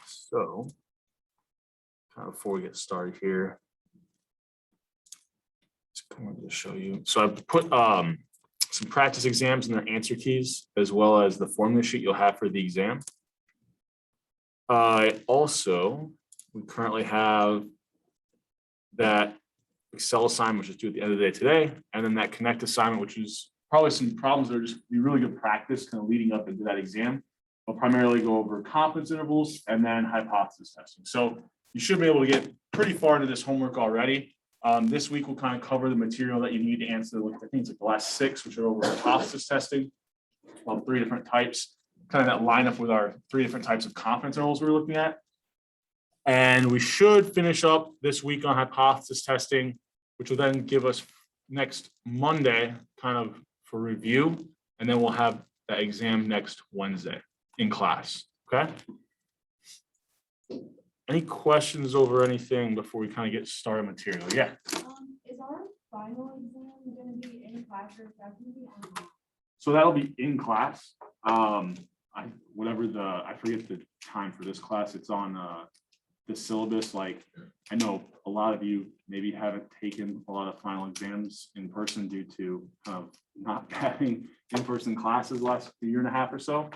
So, kind of before we get started here, I'm going to show you. So I've put some practice exams in their answer keys, as well as the formula sheet you'll have for the exam. We currently have that Excel assignment, which is due at the end of the day today, and then that Connect assignment, which is probably some problems that are just be really good practice kind of leading up into that exam. I'll primarily go over confidence intervals and then hypothesis testing. So you should be able to get pretty far into this homework already. This week we'll kind of cover the material that you need to answer. I think it's like the last 6, which are over hypothesis testing. Well, 3 different types, kind of that line up with our 3 different types of confidence intervals we're looking at. And we should finish up this week on hypothesis testing, which will then give us next Monday kind of for review. And then we'll have that exam next Wednesday in class, okay? Any questions over anything before we kind of get started material? Yeah. Is our final exam going to be in class or is that going to be online? So that'll be in class. I forget the time for this class. It's on the syllabus. Like, I know a lot of you maybe haven't taken a lot of final exams in person due to not having in-person classes the last year and a half or so.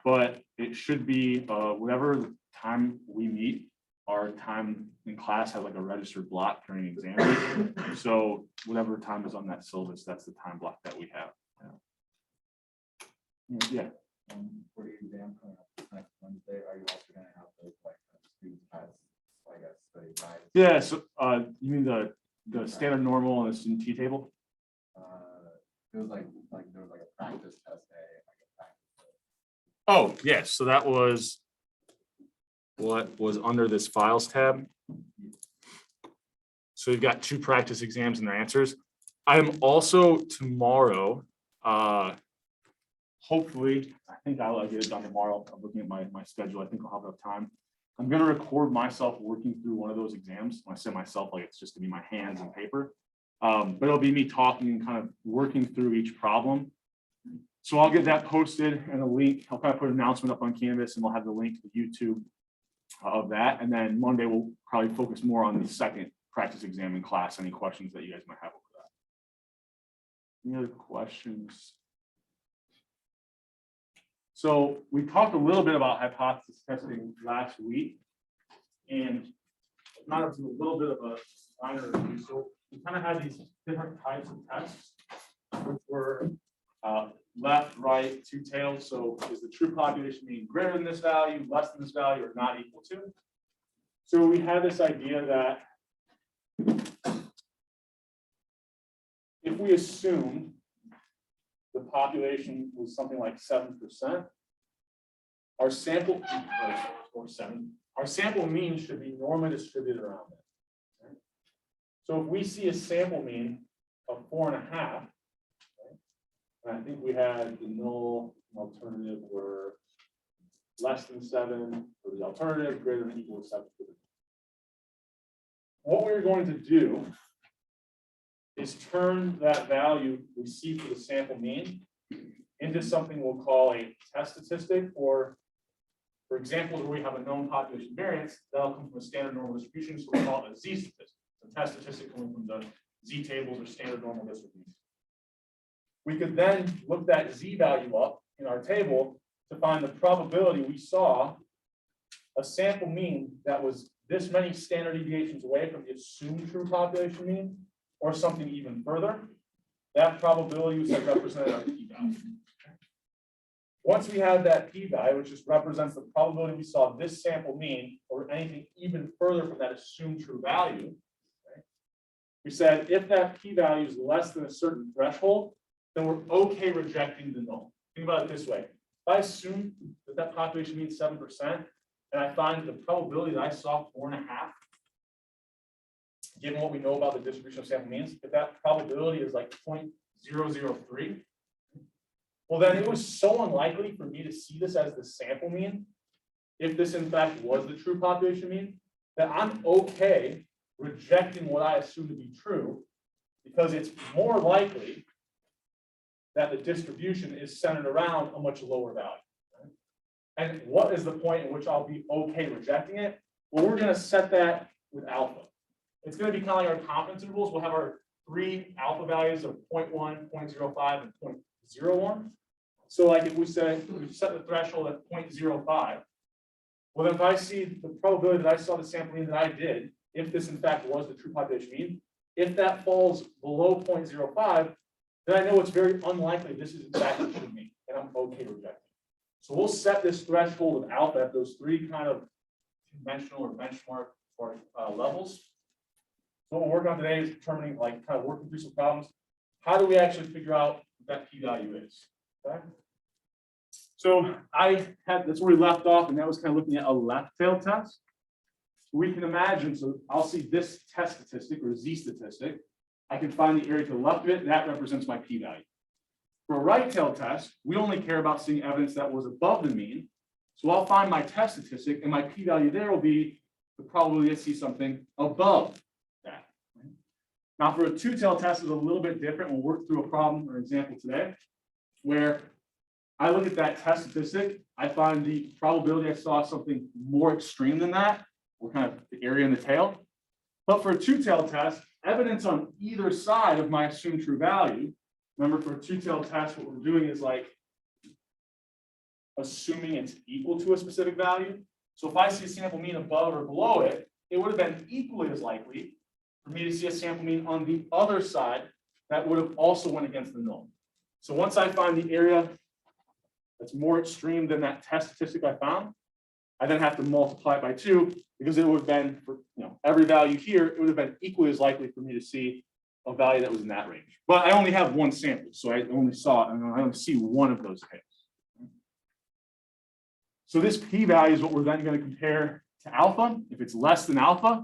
But it should be whatever time we meet. Our time in class has like a registered block during exam. So whatever time is on that syllabus, that's the time block that we have. Yeah. For your exam coming up next Wednesday, are you also going to have those like student tests, I guess, study guides? Yeah. So you mean the standard normal and the student T table? It was like there was like a practice test day, like a practice test. Oh, yes. So that was what was under this files tab. So you've got 2 practice exams and their answers. I'm also tomorrow, hopefully, I think I'll get it done tomorrow. I'm looking at my schedule. I think I'll have enough time. I'm going to record myself working through one of those exams. When I say myself, like it's just going to be my hands and paper. But it'll be me talking and kind of working through each problem. So I'll get that posted and a link. I'll kind of put an announcement up on Canvas and we'll have the link to YouTube of that. And then Monday we'll probably focus more on the second practice exam in class. Any questions that you guys might have over that? Any other questions? So we talked a little bit about hypothesis testing last week, and kind of a little bit of a minor review. So we kind of had these different types of tests, which were left, right, 2 tails. So is the true population mean greater than this value, less than this value, or not equal to? So we had this idea that if we assume the population was something like 7%, our sample mean should be normally distributed around that. Right? So if we see a sample mean of 4.5, right, and I think we had the null alternative were less than 7 for the alternative, greater than or equal to 7 for the. What we're going to do is turn that value we see for the sample mean into something we'll call a test statistic, or for example, where we have a known population variance, that'll come from a standard normal distribution, so we call it a z statistic. It's a test statistic coming from the z tables or standard normal distribution. We could then look that z value up in our table to find the probability we saw a sample mean that was this many standard deviations away from the assumed true population mean, or something even further. That probability was represented our p-value. Once we have that p-value, which just represents the probability we saw this sample mean, or anything even further from that assumed true value, right? We said if that p-value is less than a certain threshold, then we're okay rejecting the null. Think about it this way. If I assume that population means 7%, and I find the probability that I saw 4.5, given what we know about the distribution of sample means, if that probability is like 0.003, well, then it was so unlikely for me to see this as the sample mean, if this in fact was the true population mean, that I'm okay rejecting what I assume to be true, because it's more likely that the distribution is centered around a much lower value. Right? And what is the point in which I'll be okay rejecting it? Well, we're going to set that with alpha. It's going to be kind of like our confidence intervals. We'll have our 3 alpha values of 0.1, 0.05, and 0.01. So like if we say we set the threshold at 0.05, well, then if I see the probability that I saw the sample mean that I did, if this in fact was the true population mean, if that falls below 0.05, then I know it's very unlikely this is exactly the true mean, and I'm okay rejecting. So we'll set this threshold of alpha at those 3 kind of conventional or benchmark or levels. So what we're working on today is determining, like, kind of working through some problems. How do we actually figure out what that p-value is? Okay. So that's where we left off, and that was kind of looking at a left-tailed test. We can imagine, so I'll see this test statistic or Z statistic. I can find the area to the left of it, that represents my p-value. For a right-tailed test, we only care about seeing evidence that was above the mean. So I'll find my test statistic, and my p-value there will be the probability to see something above that. Now, for a two-tailed test, is a little bit different. We'll work through a problem or example today, where I look at that test statistic. I find the probability I saw something more extreme than that, or kind of the area in the tail. But for a two-tailed test, evidence on either side of my assumed true value. Remember, for a two-tailed test, what we're doing is like assuming it's equal to a specific value. So if I see a sample mean above or below it, it would have been equally as likely for me to see a sample mean on the other side that would have also went against the null. So once I find the area that's more extreme than that test statistic I found, I then have to multiply it by 2 because it would have been, for every value here, it would have been equally as likely for me to see a value that was in that range. But I only have one sample, so I only see one of those tails. So this p-value is what we're then going to compare to alpha. If it's less than alpha,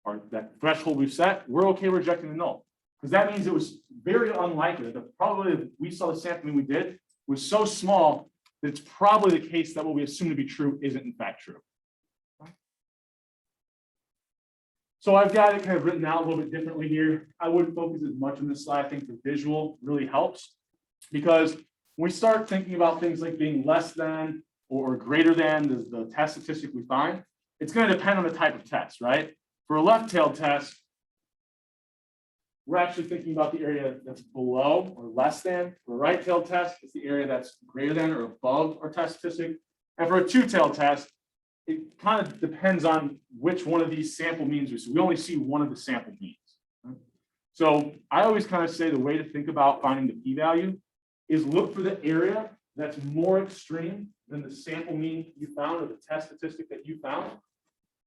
or that threshold we've set, we're okay rejecting the null. Because that means it was very unlikely that the probability that we saw the sampling we did was so small that it's probably the case that what we assume to be true isn't in fact true. So I've got it kind of written out a little bit differently here. I wouldn't focus as much on this slide. I think the visual really helps, because when we start thinking about things like being less than or greater than the test statistic we find, it's going to depend on the type of test, right? For a left-tailed test, we're actually thinking about the area that's below or less than. For a right-tailed test, it's the area that's greater than or above our test statistic. And for a two-tailed test, it kind of depends on which one of these sample means we see. We only see one of the sample means. So I always kind of say the way to think about finding the p-value is look for the area that's more extreme than the sample mean you found or the test statistic that you found,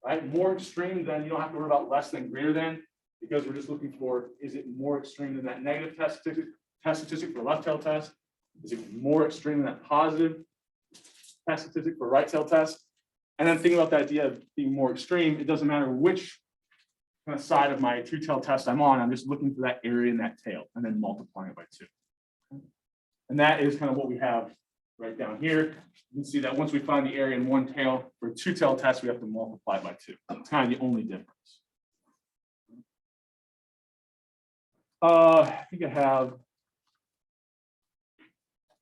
right? More extreme than, you don't have to worry about less than, greater than, because we're just looking for, is it more extreme than that negative test statistic for a left-tailed test? Is it more extreme than that positive test statistic for a right-tailed test? And then thinking about the idea of being more extreme, it doesn't matter which kind of side of my two-tailed test I'm on, I'm just looking for that area in that tail and then multiplying it by 2. And that is kind of what we have right down here. You can see that once we find the area in one tail, for a two-tailed test, we have to multiply it by 2. It's kind of the only difference. I think I have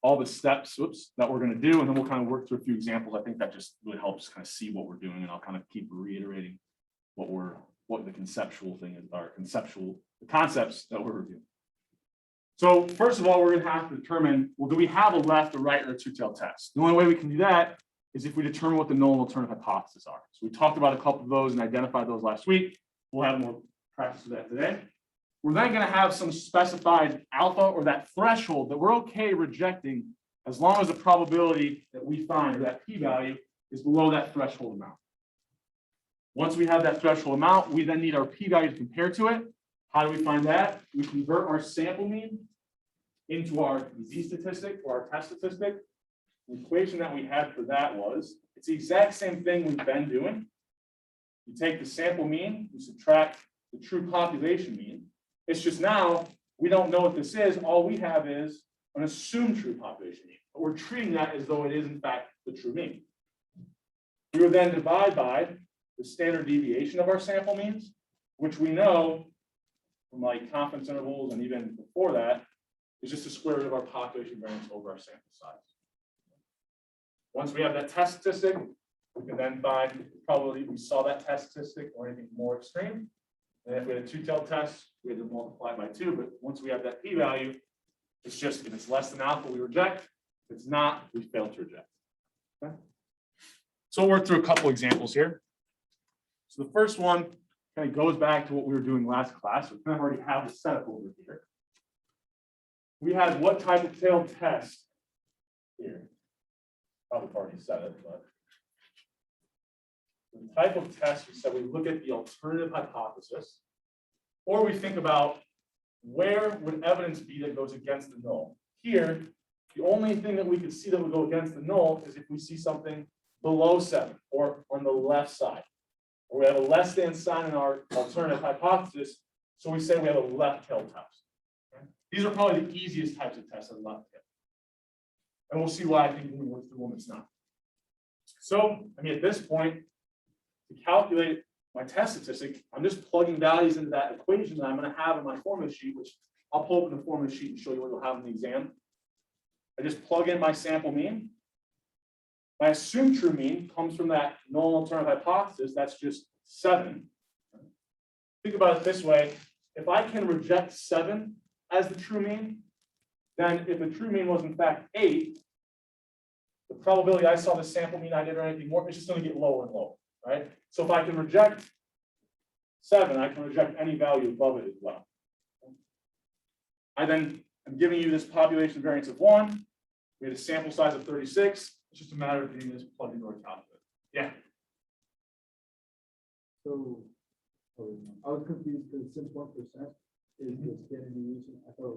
all the steps, that we're going to do, and then we'll kind of work through a few examples. I think that just really helps kind of see what we're doing, and I'll kind of keep reiterating what the conceptual thing is, the concepts that we're reviewing. So first of all, we're going to have to determine, well, do we have a left, a right, or a two-tailed test? The only way we can do that is if we determine what the null and alternative hypotheses are. So we talked about a couple of those and identified those last week. We'll have more practice with that today. We're then going to have some specified alpha, or that threshold that we're okay rejecting as long as the probability that we find, or that p-value, is below that threshold amount. Once we have that threshold amount, we then need our p-value to compare to it. How do we find that? We convert our sample mean into our Z statistic or our test statistic. The equation that we had for that was, it's the exact same thing we've been doing. You take the sample mean, you subtract the true population mean. It's just now, we don't know what this is. All we have is an assumed true population mean. But we're treating that as though it is, in fact, the true mean. We would then divide by the standard deviation of our sample means, which we know from like confidence intervals and even before that, is just the square root of our population variance over our sample size. Once we have that test statistic, we can then find probably we saw that test statistic or anything more extreme. And if we had a two-tailed test, we had to multiply by 2. But once we have that p-value, it's just if it's less than alpha, we reject. If it's not, we fail to reject. Okay? So we'll work through a couple examples here. So the first one kind of goes back to what we were doing last class. We kind of already have the setup over here. We had what type of tailed test here? Probably already said it, but the type of test we said we look at the alternative hypothesis, or we think about where would evidence be that goes against the null. Here, the only thing that we could see that would go against the null is if we see something below 7 or on the left side, or we have a less than sign in our alternative hypothesis, so we say we have a left-tailed test. Okay? These are probably the easiest types of tests on left-tailed. And we'll see why I think when we work through one it's not. So, I mean, at this point, to calculate my test statistic, I'm just plugging values into that equation that I'm going to have in my formula sheet, which I'll pull up in the formula sheet and show you what you'll have in the exam. I just plug in my sample mean. My assumed true mean comes from that null alternative hypothesis. That's just 7. Think about it this way. If I can reject 7 as the true mean, then if the true mean was in fact 8, the probability I saw the sample mean I did or anything more, it's just going to get lower and lower, right? So if I can reject 7, I can reject any value above it as well. I'm giving you this population variance of 1. We had a sample size of 36. It's just a matter of getting this plugged into our calculator. Yeah. So, I was confused because since 1% is the standard deviation, I thought it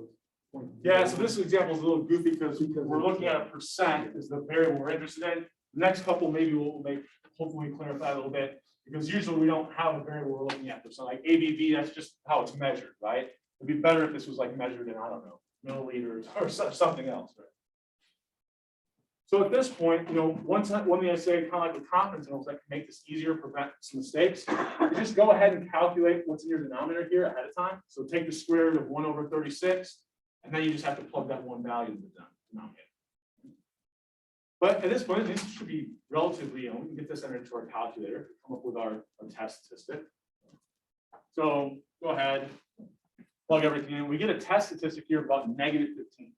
was 0.0. Yeah, so this example is a little goofy because we're looking at a percent is the variable we're interested in. The next couple maybe we'll make, hopefully clarify a little bit, because usually we don't have a variable we're looking at. So like ABV, that's just how it's measured, right? It'd be better if this was like measured in, I don't know, milliliters or something else, right? So at this point, one thing I say, kind of like with confidence intervals, that can make this easier, prevent some mistakes. You just go ahead and calculate what's in your denominator here ahead of time. So take the square root of 1 over 36, and then you just have to plug that one value into the denominator. But at this point, this should be relatively, we can get this entered into our calculator to come up with our test statistic. So go ahead, plug everything in. We get a test statistic here of about -15.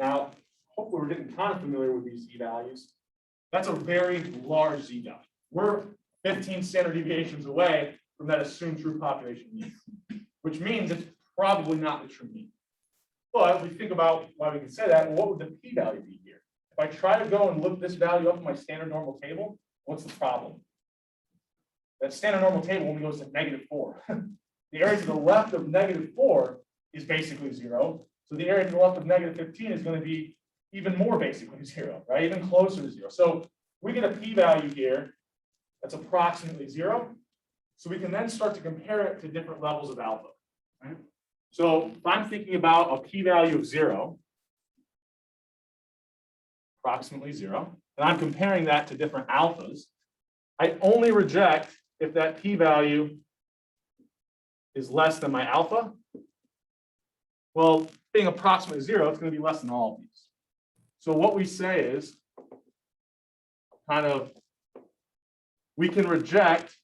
Now, hopefully we're getting kind of familiar with these z-values. That's a very large z-value. We're 15 standard deviations away from that assumed true population mean, which means it's probably not the true mean. But if we think about why we can say that, well, what would the p-value be here? If I try to go and look this value up in my standard normal table, what's the problem? That standard normal table only goes to -4. The area to the left of -4 is basically 0. So the area to the left of -15 is going to be even more basically 0, right? Even closer to 0. So we get a p-value here that's approximately 0. So we can then start to compare it to different levels of alpha, right? So if I'm thinking about a p-value of 0, approximately 0, and I'm comparing that to different alphas, I only reject if that p-value is less than my alpha. Well, being approximately 0, it's going to be less than all of these. So what we say is we can reject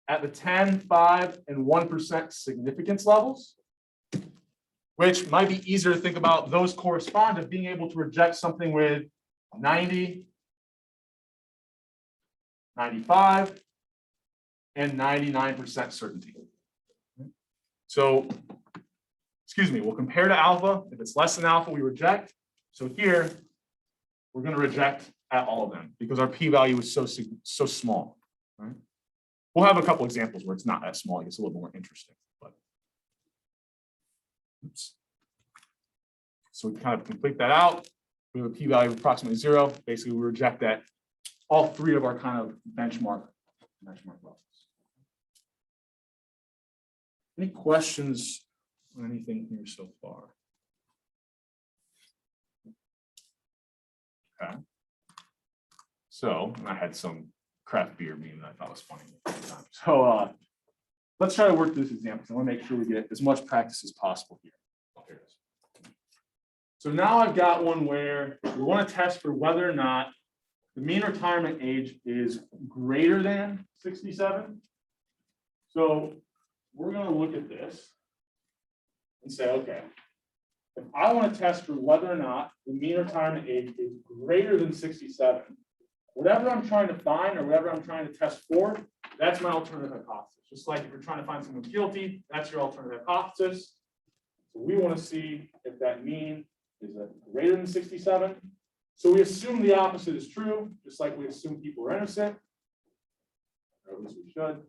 at the 10, 5, and 1% significance levels, which might be easier to think about. Those correspond to being able to reject something with 90, 95, and 99% certainty. So, we'll compare to alpha. If it's less than alpha, we reject. So here, we're going to reject at all of them because our p-value is so small. Right? We'll have a couple examples where it's not that small. It's a little more interesting. But, oops. So we kind of complete that out. We have a p-value of approximately 0. Basically, we reject that all 3 of our kind of benchmark levels. Any questions on anything here so far? Okay. So I had some craft beer meme that I thought was funny at the time. So let's try to work through this example. I want to make sure we get as much practice as possible here. Here it is. So now I've got one where we want to test for whether or not the mean retirement age is greater than 67. So we're going to look at this and say, okay, if I want to test for whether or not the mean retirement age is greater than 67, whatever I'm trying to find or whatever I'm trying to test for, that's my alternative hypothesis. Just like if you're trying to find someone guilty, that's your alternative hypothesis. So we want to see if that mean is greater than 67. So we assume the opposite is true, just like we assume people are innocent, or at least we should.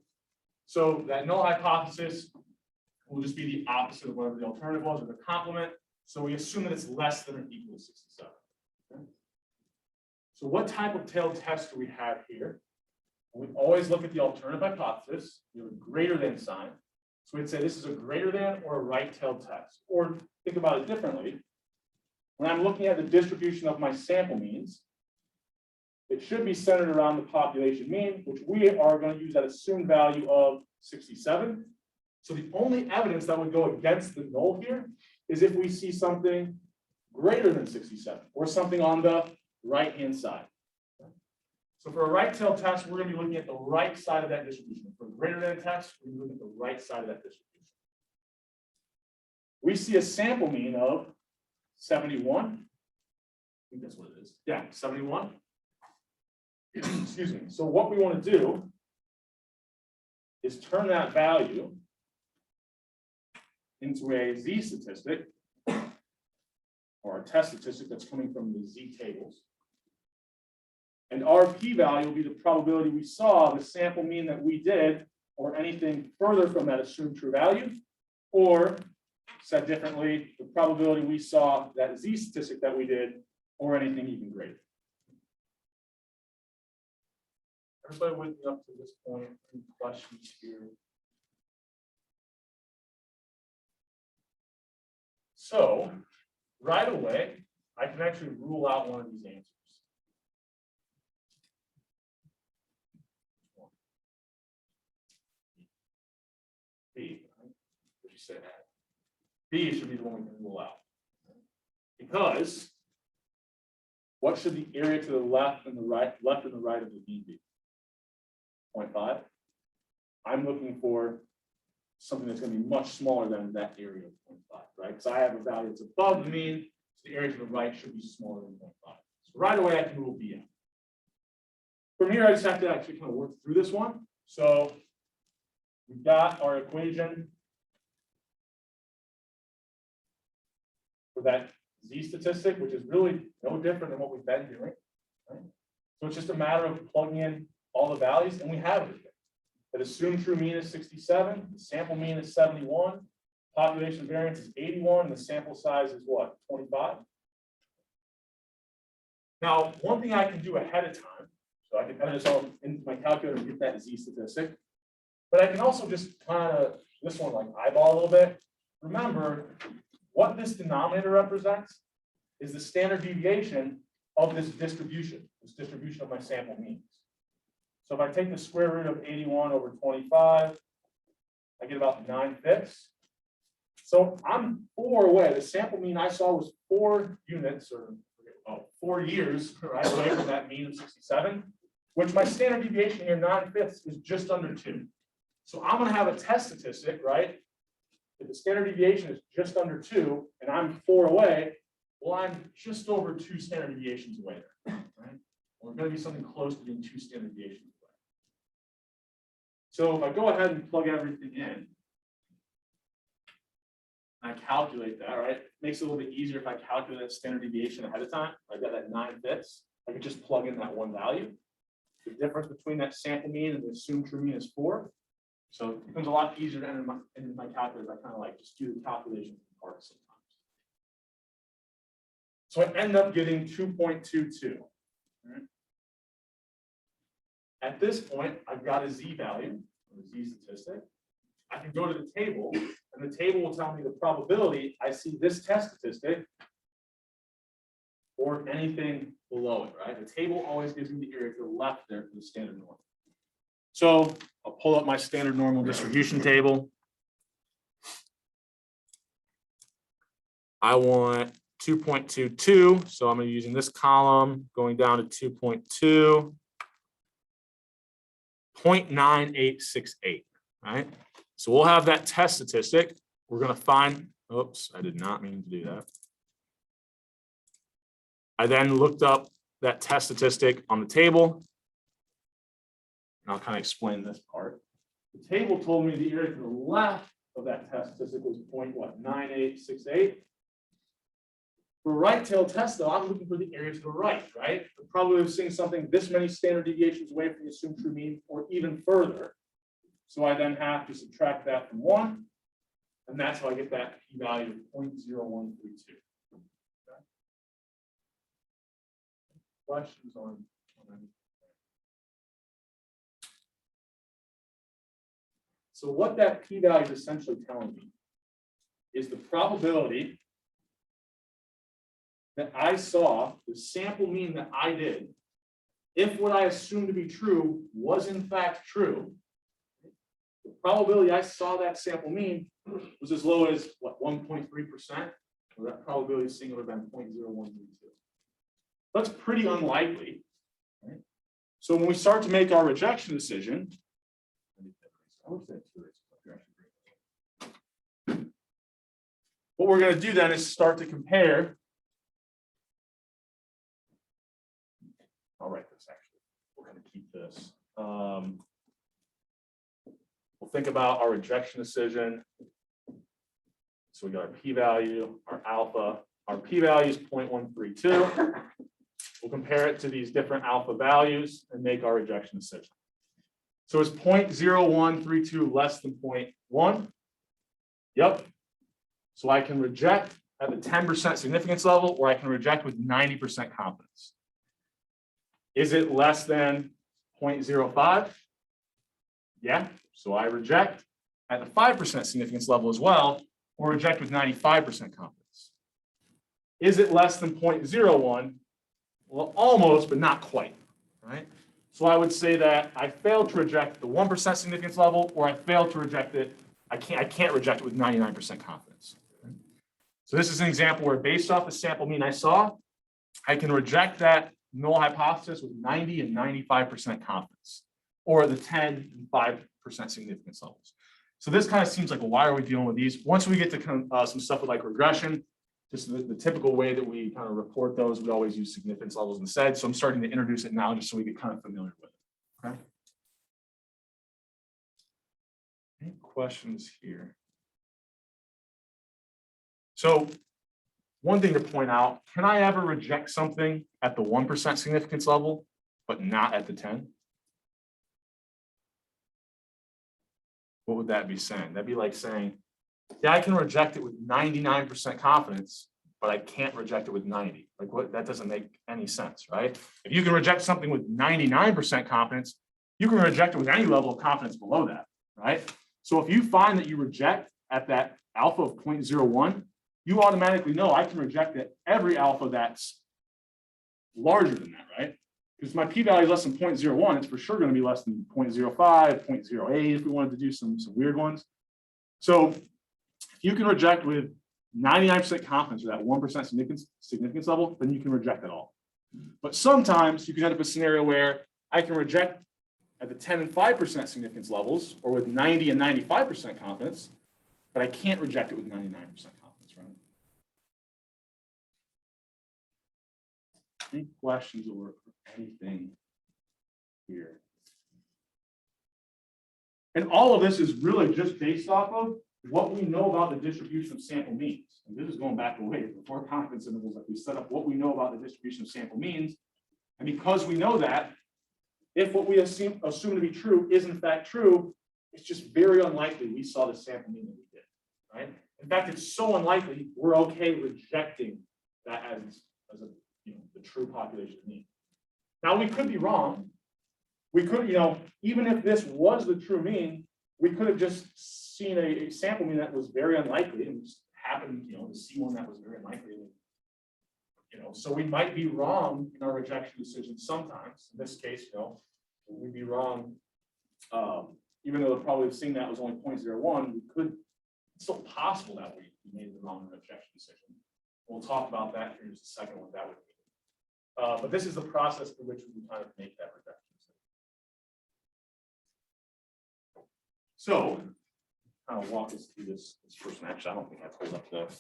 So that null hypothesis will just be the opposite of whatever the alternative was, or the complement. So we assume that it's less than or equal to 67. Okay? So what type of tailed test do we have here? We always look at the alternative hypothesis, you have a greater than sign. So we'd say this is a greater than or a right-tailed test. Or think about it differently. When I'm looking at the distribution of my sample means, it should be centered around the population mean, which we are going to use that assumed value of 67. So the only evidence that would go against the null here is if we see something greater than 67 or something on the right-hand side. So for a right-tailed test, we're going to be looking at the right side of that distribution. For a greater than test, we're going to look at the right side of that distribution. We see a sample mean of 71. I think that's what it is. Yeah, 71. Excuse me. So what we want to do is turn that value into a z statistic or a test statistic that's coming from the z tables. And our p-value will be the probability we saw the sample mean that we did or anything further from that assumed true value, or said differently, the probability we saw that z statistic that we did or anything even greater. Everybody with me up to this point? Any questions here? So right away, I can actually rule out one of these answers. B, right? What you say that? B should be the one we can rule out. Because what should the area to the left and the right of the mean be? 0.5. I'm looking for something that's going to be much smaller than that area of 0.5, right? Because I have a value that's above the mean, so the area to the right should be smaller than 0.5. So right away, I can rule B out. From here, I just have to actually kind of work through this one. So we've got our equation for that z statistic, which is really no different than what we've been doing. Right? So it's just a matter of plugging in all the values, and we have everything. That assumed true mean is 67, the sample mean is 71, population variance is 81, and the sample size is what, 25? Now, one thing I can do ahead of time, so I can enter this all into my calculator and get that z statistic, but I can also just kind of, this one like eyeball a little bit. Remember, what this denominator represents is the standard deviation of this distribution of my sample means. So if I take the square root of 81 over 25, I get about 9/5. So I'm 4 away. The sample mean I saw was 4 units or 4 years right away from that mean of 67, which my standard deviation here, 9/5, is just under 2. So I'm going to have a test statistic, right? If the standard deviation is just under 2 and I'm 4 away, well, I'm just over 2 standard deviations away there, right? We're going to be something close to being 2 standard deviations away. So if I go ahead and plug everything in, I calculate that, right? It makes it a little bit easier if I calculate that standard deviation ahead of time. I got that 9/5. I could just plug in that one value. The difference between that sample mean and the assumed true mean is 4. So it becomes a lot easier to enter in my calculator. I kind of like just do the calculations in parts sometimes. So I end up getting 2.22. Right? At this point, I've got a z value, or a z statistic. I can go to the table, and the table will tell me the probability I see this test statistic or anything below it, right? The table always gives me the area to the left there for the standard norm. So I'll pull up my standard normal distribution table. I want 2.22. So I'm going to be using this column going down to 2.2. 0.9868, right? So we'll have that test statistic. We're going to find, oops, I did not mean to do that. I then looked up that test statistic on the table. And I'll kind of explain this part. The table told me the area to the left of that test statistic was 0.9868. For a right-tailed test, though, I'm looking for the area to the right, right? The probability of seeing something this many standard deviations away from the assumed true mean, or even further. So I then have to subtract that from 1, and that's how I get that p-value of 0.0132. Okay. Questions on anything? So what that p-value is essentially telling me is the probability that I saw, the sample mean that I did, if what I assumed to be true was in fact true, the probability I saw that sample mean was as low as what, 1.3%, or that probability of seeing it would have been 0.0132. That's pretty unlikely, right? So when we start to make our rejection decision, what we're going to do then is start to compare. I'll write this actually. We're going to keep this. We'll think about our rejection decision. So we got our p-value, our alpha. Our p-value is 0.132. We'll compare it to these different alpha values and make our rejection decision. So is 0.0132 less than 0.1? Yep. So I can reject at the 10% significance level, or I can reject with 90% confidence. Is it less than 0.05? Yeah. So I reject at the 5% significance level as well, or reject with 95% confidence. Is it less than 0.01? Well, almost, but not quite, right? So I would say that I failed to reject the 1% significance level, or I failed to reject it. I can't reject it with 99% confidence. So this is an example where, based off the sample mean I saw, I can reject that null hypothesis with 90 and 95% confidence, or the 10 and 5% significance levels. So this kind of seems like, well, why are we dealing with these? Once we get to some stuff with like regression, just the typical way that we kind of report those, we always use significance levels instead. So I'm starting to introduce it now just so we get kind of familiar with it. Okay. Any questions here? So one thing to point out, can I ever reject something at the 1% significance level, but not at the 10? What would that be saying? That'd be like saying, yeah, I can reject it with 99% confidence, but I can't reject it with 90. Like, what? That doesn't make any sense, right? If you can reject something with 99% confidence, you can reject it with any level of confidence below that, right? So if you find that you reject at that alpha of 0.01, you automatically know I can reject at every alpha that's larger than that, right? Because my p-value is less than 0.01, it's for sure going to be less than 0.05, 0.08 if we wanted to do some weird ones. So if you can reject with 99% confidence or that 1% significance level, then you can reject it all. But sometimes you can end up in a scenario where I can reject at the 10 and 5% significance levels, or with 90 and 95% confidence, but I can't reject it with 99% confidence, right? Any questions or anything here? And all of this is really just based off of what we know about the distribution of sample means. And this is going back a ways before confidence intervals, like we set up what we know about the distribution of sample means. And because we know that, if what we assume to be true is in fact true, it's just very unlikely we saw the sample mean that we did, right? In fact, it's so unlikely we're okay rejecting that as a, the true population mean. Now, we could be wrong. We could, even if this was the true mean, we could have just seen a sample mean that was very unlikely and just happened, to see one that was very unlikely. So we might be wrong in our rejection decision sometimes. In this case, we'd be wrong. Even though the probability of seeing that was only 0.01, it's still possible that we made the wrong rejection decision. We'll talk about that here in just a second, what that would mean. But this is the process through which we kind of make that rejection decision. So, kind of walk us through this first one. Actually, I don't think I pulled up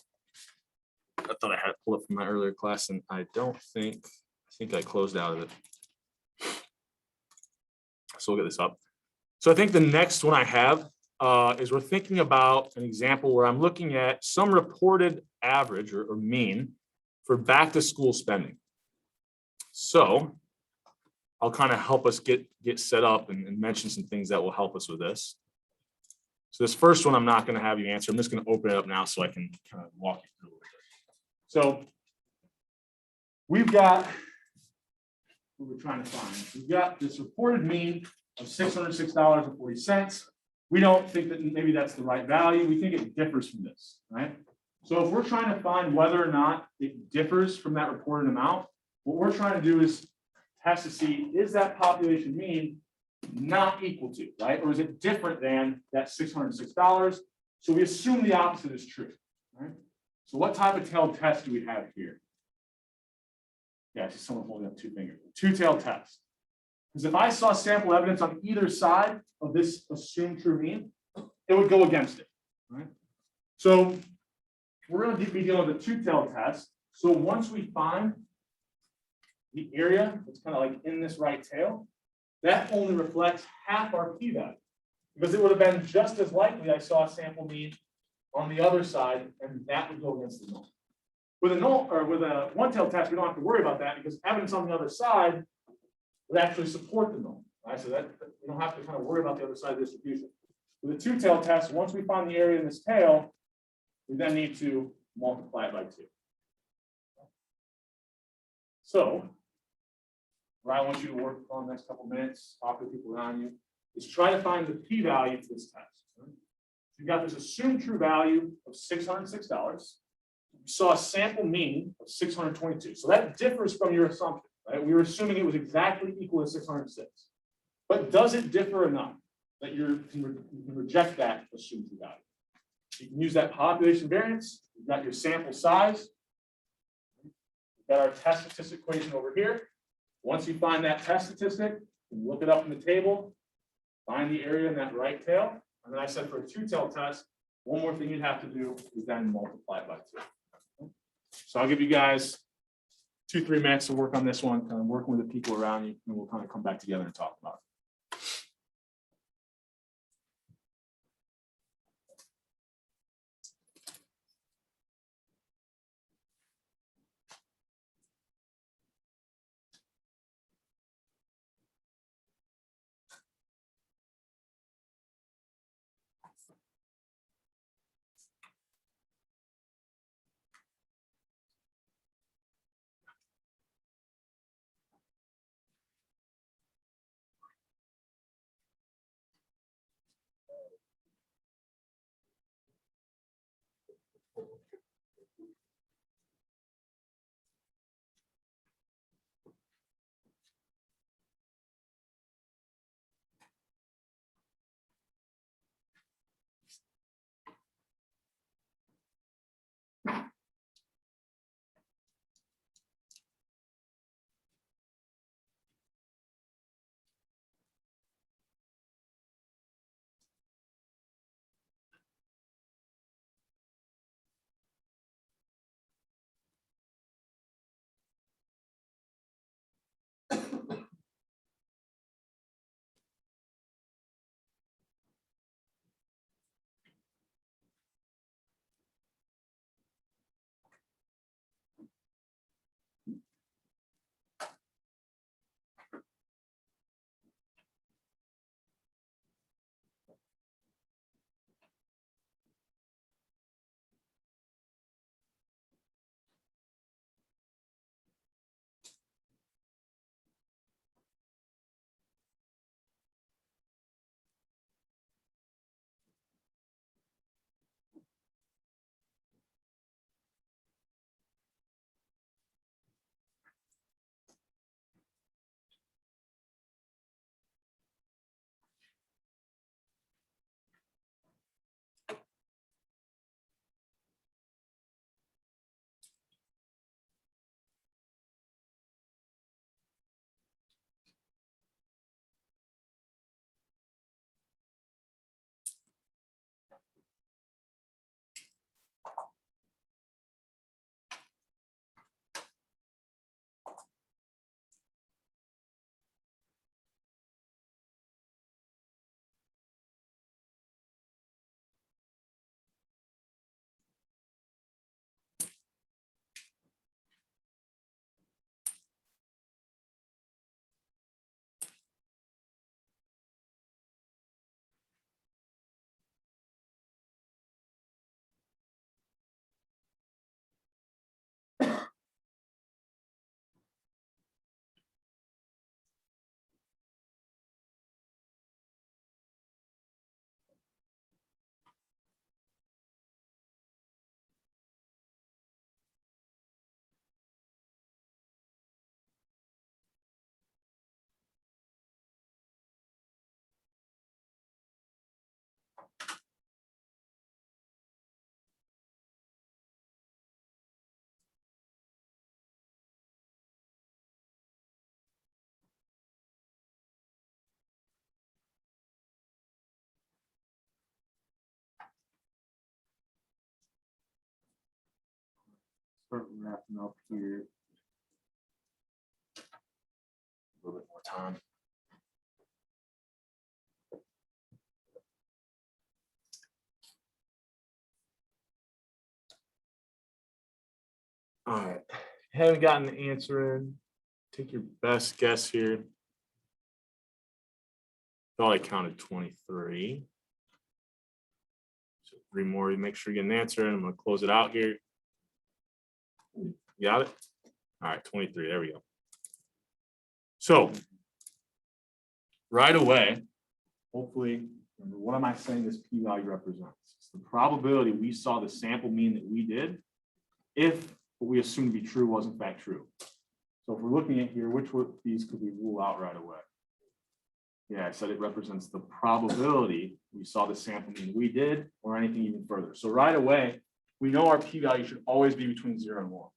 I thought I had it pulled up from my earlier class, and I think I closed out of it. So we'll get this up. So I think the next one I have is we're thinking about an example where I'm looking at some reported average or mean for back to school spending. So I'll kind of help us get set up and mention some things that will help us with this. So this first one, I'm not going to have you answer. I'm just going to open it up now so I can kind of walk you through it. So we've got what we're trying to find. We've got this reported mean of $606.40. We don't think that maybe that's the right value. We think it differs from this, right? So if we're trying to find whether or not it differs from that reported amount, what we're trying to do is test to see, is that population mean not equal to, right? Or is it different than that $606? So we assume the opposite is true, right? So what type of tailed test do we have here? Yeah, it's just someone holding up two fingers. Two-tailed test. Because if I saw sample evidence on either side of this assumed true mean, it would go against it, right? So we're going to be dealing with a two-tailed test. So once we find the area that's kind of like in this right tail, that only reflects half our p-value. Because it would have been just as likely I saw a sample mean on the other side, and that would go against the null. With a null or with a one-tailed test, we don't have to worry about that because evidence on the other side would actually support the null. Right? So that we don't have to kind of worry about the other side distribution. With a two-tailed test, once we find the area in this tail, we then need to multiply it by 2. So, what I want you to work on the next couple minutes, talk to people around you, is try to find the p-value for this test. You've got this assumed true value of $606. You saw a sample mean of 622. So that differs from your assumption, right? We were assuming it was exactly equal to 606. But does it differ enough that you can reject that assumed true value? You can use that population variance. You've got your sample size. We've got our test statistic equation over here. Once you find that test statistic, you can look it up in the table, find the area in that right tail. And then I said for a two-tailed test, one more thing you'd have to do is then multiply it by 2. So I'll give you guys 2-3 minutes to work on this one, kind of working with the people around you, and we'll kind of come back together and talk about it. start wrapping up here. A little bit more time. All right, haven't gotten the answer in. Take your best guess here. Thought I counted 23. So 3 more to make sure you get an answer, and I'm going to close it out here. Got it? All right, 23. There we go. So right away, hopefully, remember, what am I saying this p-value represents? It's the probability we saw the sample mean that we did if what we assumed to be true was in fact true. So if we're looking at here, which one of these could we rule out right away? Yeah, I said it represents the probability we saw the sample mean we did, or anything even further. So right away, we know our p-value should always be between 0 and 1.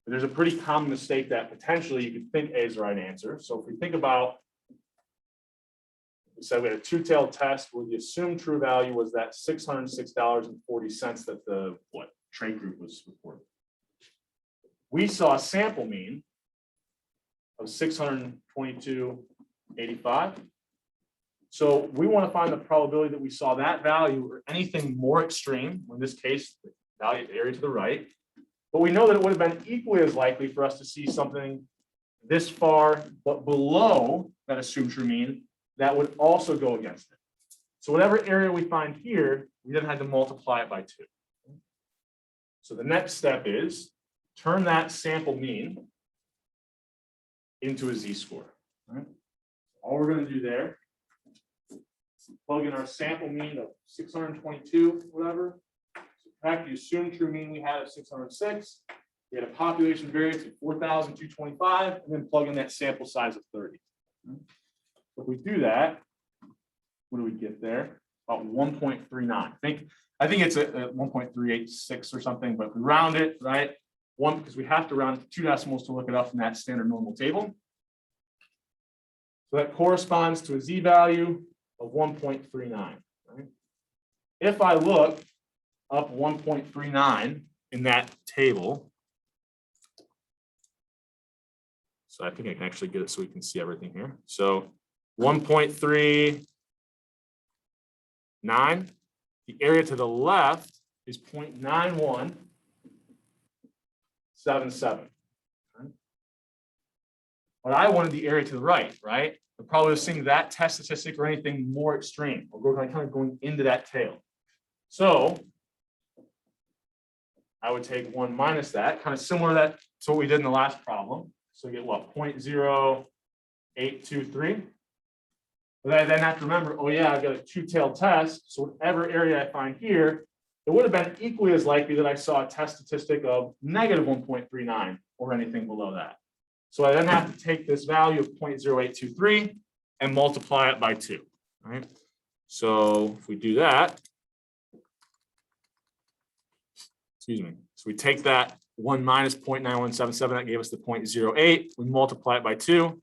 But there's a pretty common mistake that potentially you could think A is the right answer. So if we think about, we said we had a two-tailed test where the assumed true value was that $606.40 that the trade group was reporting. We saw a sample mean of 622.85. So we want to find the probability that we saw that value or anything more extreme, in this case, the value area to the right. But we know that it would have been equally as likely for us to see something this far, but below that assumed true mean, that would also go against it. So whatever area we find here, we then had to multiply it by 2. So the next step is turn that sample mean into a z-score. Right? All we're going to do there is plug in our sample mean of 622, whatever. Subtract the assumed true mean we had of 606. We had a population variance of 4,225, and then plug in that sample size of 30. If we do that, what do we get there? About 1.39. I think it's a 1.386 or something, but if we round it, right? Because we have to round it to 2 decimals to look it up from that standard normal table. So that corresponds to a z-value of 1.39. Right? If I look up 1.39 in that table, so I think I can actually get it so we can see everything here. So 1.39, the area to the left is 0.9177. But I wanted the area to the right, right? I'm probably seeing that test statistic or anything more extreme. We're kind of going into that tail. So I would take 1 minus that, kind of similar to what we did in the last problem. So we get what, 0.0823. But I then have to remember, oh yeah, I've got a two-tailed test. So whatever area I find here, it would have been equally as likely that I saw a test statistic of negative 1.39 or anything below that. So I then have to take this value of 0.0823 and multiply it by 2. Right? So if we do that, excuse me. So we take that 1 minus 0.9177, that gave us the 0.08. We multiply it by 2,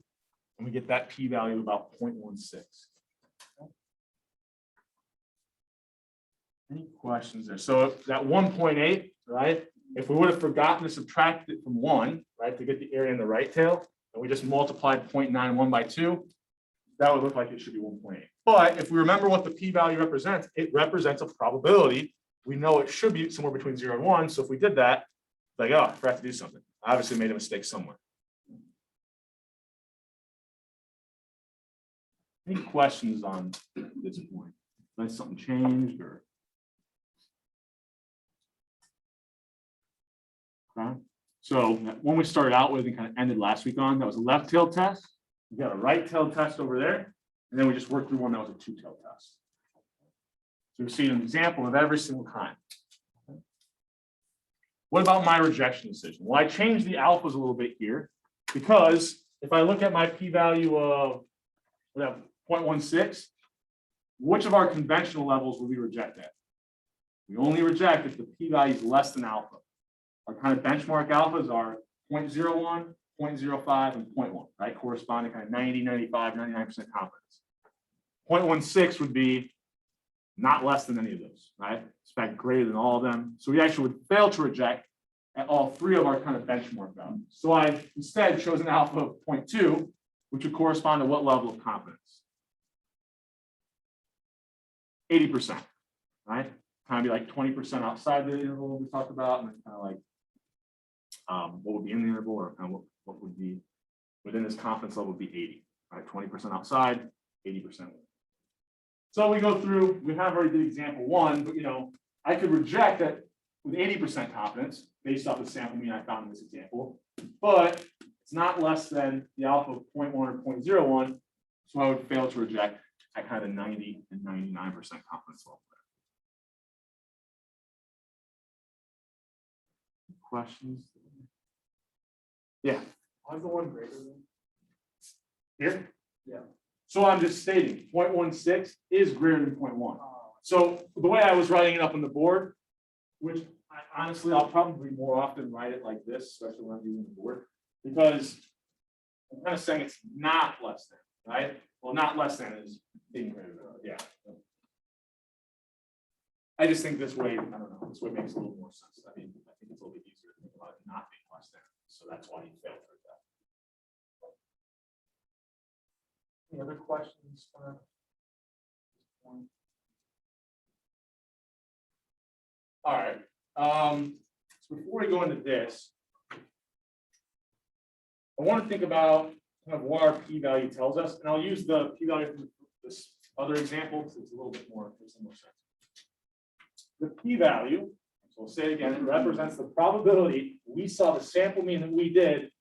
and we get that p-value about 0.16. Any questions there? So that 1.8, right? If we would have forgotten to subtract it from 1, right, to get the area in the right tail, and we just multiplied 0.91 by 2, that would look like it should be 1.8. But if we remember what the p-value represents, it represents a probability. We know it should be somewhere between 0 and 1. So if we did that, like, oh, I forgot to do something. I obviously made a mistake somewhere. Any questions on this point? Has something changed or? Okay. So when we started out with and kind of ended last week on, that was a left-tailed test. We got a right-tailed test over there, and then we just worked through one that was a two-tailed test. So we've seen an example of every single kind. What about my rejection decision? Well, I changed the alphas a little bit here because if I look at my p-value of whatever, 0.16, which of our conventional levels will we reject at? We only reject if the p-value is less than alpha. Our kind of benchmark alphas are 0.01, 0.05, and 0.1, right? Corresponding kind of 90, 95, 99% confidence. 0.16 would be not less than any of those, right? In fact, greater than all of them. So we actually would fail to reject at all three of our kind of benchmark values. So I instead chose an alpha of 0.2, which would correspond to what level of confidence? 80%, right? Kind of be like 20% outside the interval we talked about, and then kind of like what would be in the interval, or kind of what would be within this confidence level would be 80, right? 20% outside, 80%. So we go through, we have already did example one, but I could reject that with 80% confidence based off the sample mean I found in this example, but it's not less than the alpha of 0.1 or 0.01, so I would fail to reject at kind of 90 and 99% confidence level. Questions? Yeah. How's the one greater than? Here? Yeah. So I'm just stating 0.16 is greater than 0.1. So the way I was writing it up on the board, which honestly, I'll probably more often write it like this, especially when I'm using the board, because I'm kind of saying it's not less than, right? Well, not less than is being greater than, yeah. I just think this way, I don't know, this way makes a little more sense. I think it's a little bit easier to think about it not being less than. So that's why you failed for that. Any other questions? All right. So before we go into this, I want to think about kind of what our p-value tells us, and I'll use the p-value from this other example because it's a little bit more, makes more sense. The p-value, so I'll say it again, it represents the probability we saw the sample mean that we did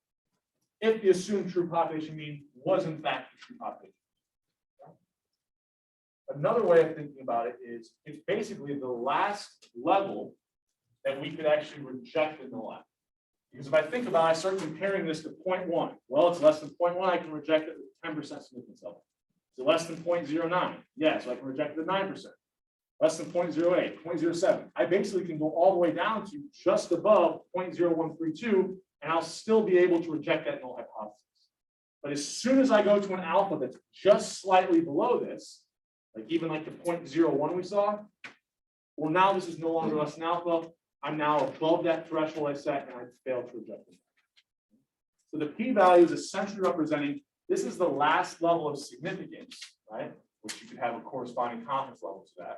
if the assumed true population mean was in fact the true population. Another way of thinking about it is it's basically the last level that we could actually reject the null at. Because if I think about it, I start comparing this to 0.1. Well, it's less than 0.1, I can reject it with 10% significance level. Is it less than 0.09? Yeah, so I can reject it at 9%. Less than 0.08, 0.07. I basically can go all the way down to just above 0.0132, and I'll still be able to reject that null hypothesis. But as soon as I go to an alpha that's just slightly below this, like even like the 0.01 we saw, well, now this is no longer less than alpha. I'm now above that threshold I set, and I failed to reject it. So the p-value is essentially representing this is the last level of significance, right? Which you could have a corresponding confidence level to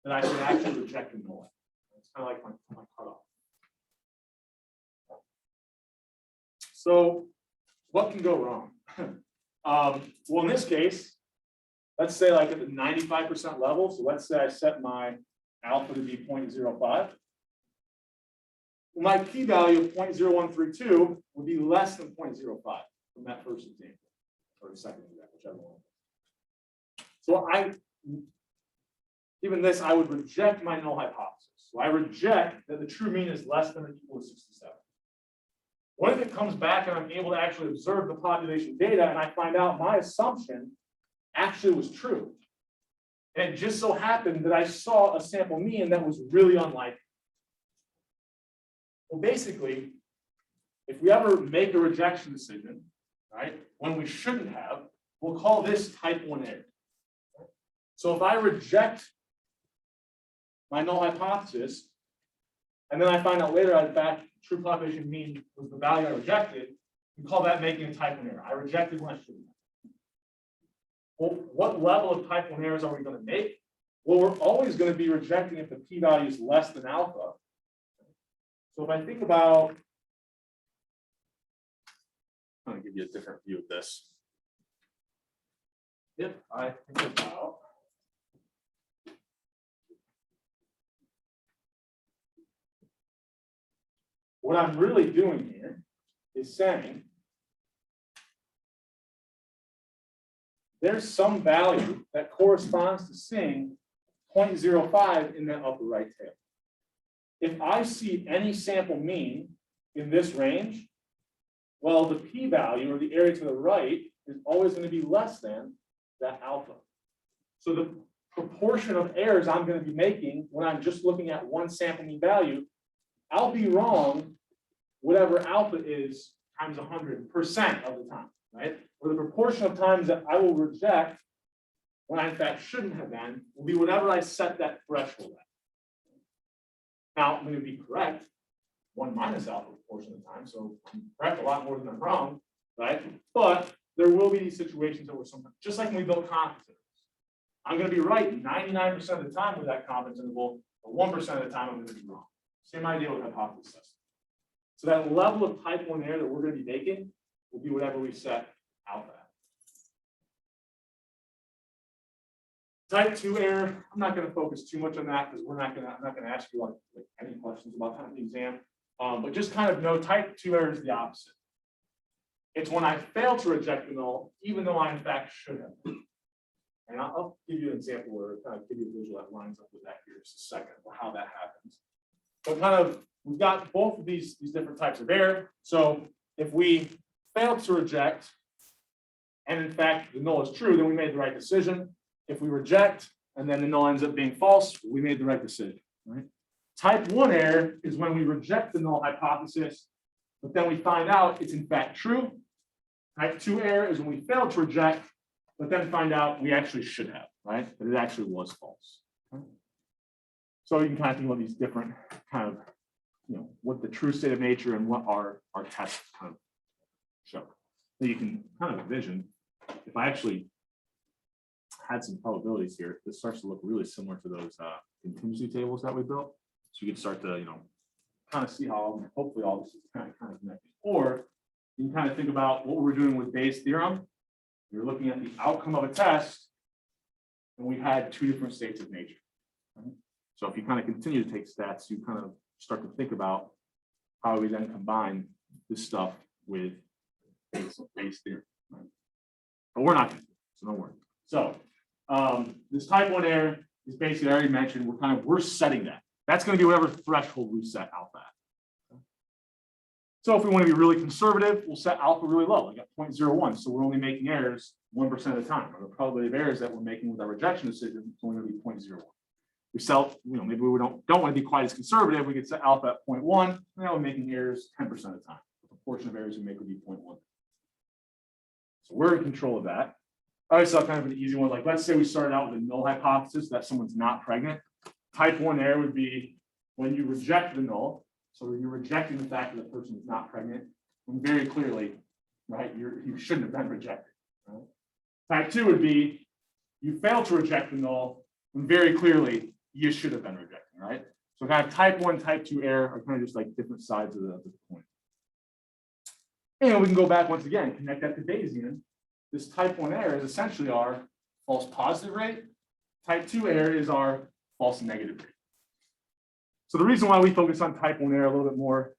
that I could actually reject the null. It's kind of like my cutoff. So what can go wrong? Well, in this case, let's say like at the 95% level. So let's say I set my alpha to be 0.05. My p-value of 0.0132 would be less than 0.05 from that first example, or the second example, whichever one. So even this, I would reject my null hypothesis. So I reject that the true mean is less than or equal to 67. What if it comes back and I'm able to actually observe the population data and I find out my assumption actually was true? And it just so happened that I saw a sample mean that was really unlikely. Well, basically, if we ever make a rejection decision, right, when we shouldn't have, we'll call this type 1 error. So if I reject my null hypothesis, and then I find out later, in fact, true population mean was the value I rejected, we call that making a type 1 error. I rejected when I shouldn't have. Well, what level of type 1 errors are we going to make? Well, we're always going to be rejecting if the p-value is less than alpha. So if I think about, I'm going to give you a different view of this. If I think about what I'm really doing here is saying there's some value that corresponds to seeing 0.05 in that upper right tail. If I see any sample mean in this range, well, the p-value or the area to the right is always going to be less than that alpha. So the proportion of errors I'm going to be making when I'm just looking at one sample mean value, I'll be wrong whatever alpha is times 100% of the time, right? Or the proportion of times that I will reject when I in fact shouldn't have been will be whenever I set that threshold at. Now, I'm going to be correct, 1 minus alpha portion of the time, so I'm correct a lot more than I'm wrong, right? But there will be these situations that we're sometimes, just like when we build confidence intervals. I'm gonna be right 99% of the time with that confidence interval, but 1% of the time I'm gonna be wrong. Same idea with hypothesis testing. So that level of type 1 error that we're gonna be making will be whatever we set alpha at. Type 2 error, I'm not going to focus too much on that because I'm not going to ask you like any questions about that in the exam. But just kind of know type 2 error is the opposite. It's when I fail to reject the null, even though I in fact should have. And I'll give you an example where kind of give you a visual that lines up with that here in just a second, or how that happens. But kind of, we've got both of these different types of error. So if we fail to reject, and in fact the null is true, then we made the right decision. If we reject, and then the null ends up being false, we made the right decision, right? Type 1 error is when we reject the null hypothesis, but then we find out it's in fact true. Type 2 error is when we fail to reject, but then find out we actually should have, right? That it actually was false. Okay? So you can kind of think about these different kind of, what the true state of nature and what our tests kind of show. So you can kind of envision if I actually had some probabilities here, this starts to look really similar to those contingency tables that we built. So you can start to, kind of see how hopefully all this is kind of connected. Or you can kind of think about what we're doing with Bayes' theorem. You're looking at the outcome of a test, and we had 2 different states of nature. Right? So if you kind of continue to take stats, you kind of start to think about how we then combine this stuff with Bayes' theorem. Right? But we're not going to, so don't worry. So this type 1 error is basically, I already mentioned, we're setting that. That's going to be whatever threshold we set alpha at. So if we want to be really conservative, we'll set alpha really low, like at 0.01. So we're only making errors 1% of the time. Or the probability of errors that we're making with our rejection decision is only going to be 0.01. We sell, maybe we don't want to be quite as conservative. We could set alpha at 0.1. Now we're making errors 10% of the time. The proportion of errors we make would be 0.1. So we're in control of that. I always saw kind of an easy one. Like, let's say we started out with a null hypothesis that someone's not pregnant. Type 1 error would be when you reject the null. So you're rejecting the fact that the person is not pregnant. And very clearly, right, you shouldn't have been rejected. Right? Type 2 would be you fail to reject the null when very clearly you should have been rejecting, right? So kind of type 1, type 2 error are kind of just like different sides of the coin. And we can go back once again, connect that to Bayesian. This type 1 error is essentially our false positive rate. Type 2 error is our false negative rate. So the reason why we focus on type 1 error a little bit more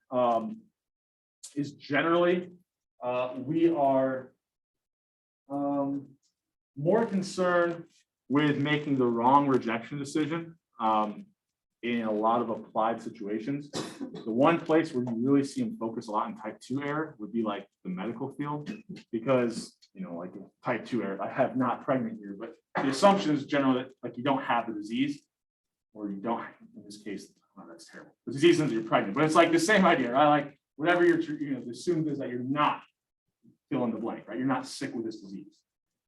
is generally we are more concerned with making the wrong rejection decision in a lot of applied situations. The one place where you really see them focus a lot on type 2 error would be like the medical field, because like type 2 error, I have not pregnant here, but the assumption is generally that like you don't have the disease, or you don't, in this case, oh, that's terrible. The disease isn't that you're pregnant, but it's like the same idea, right? Like whatever you're, the assumed is that you're not fill in the blank, right? You're not sick with this disease.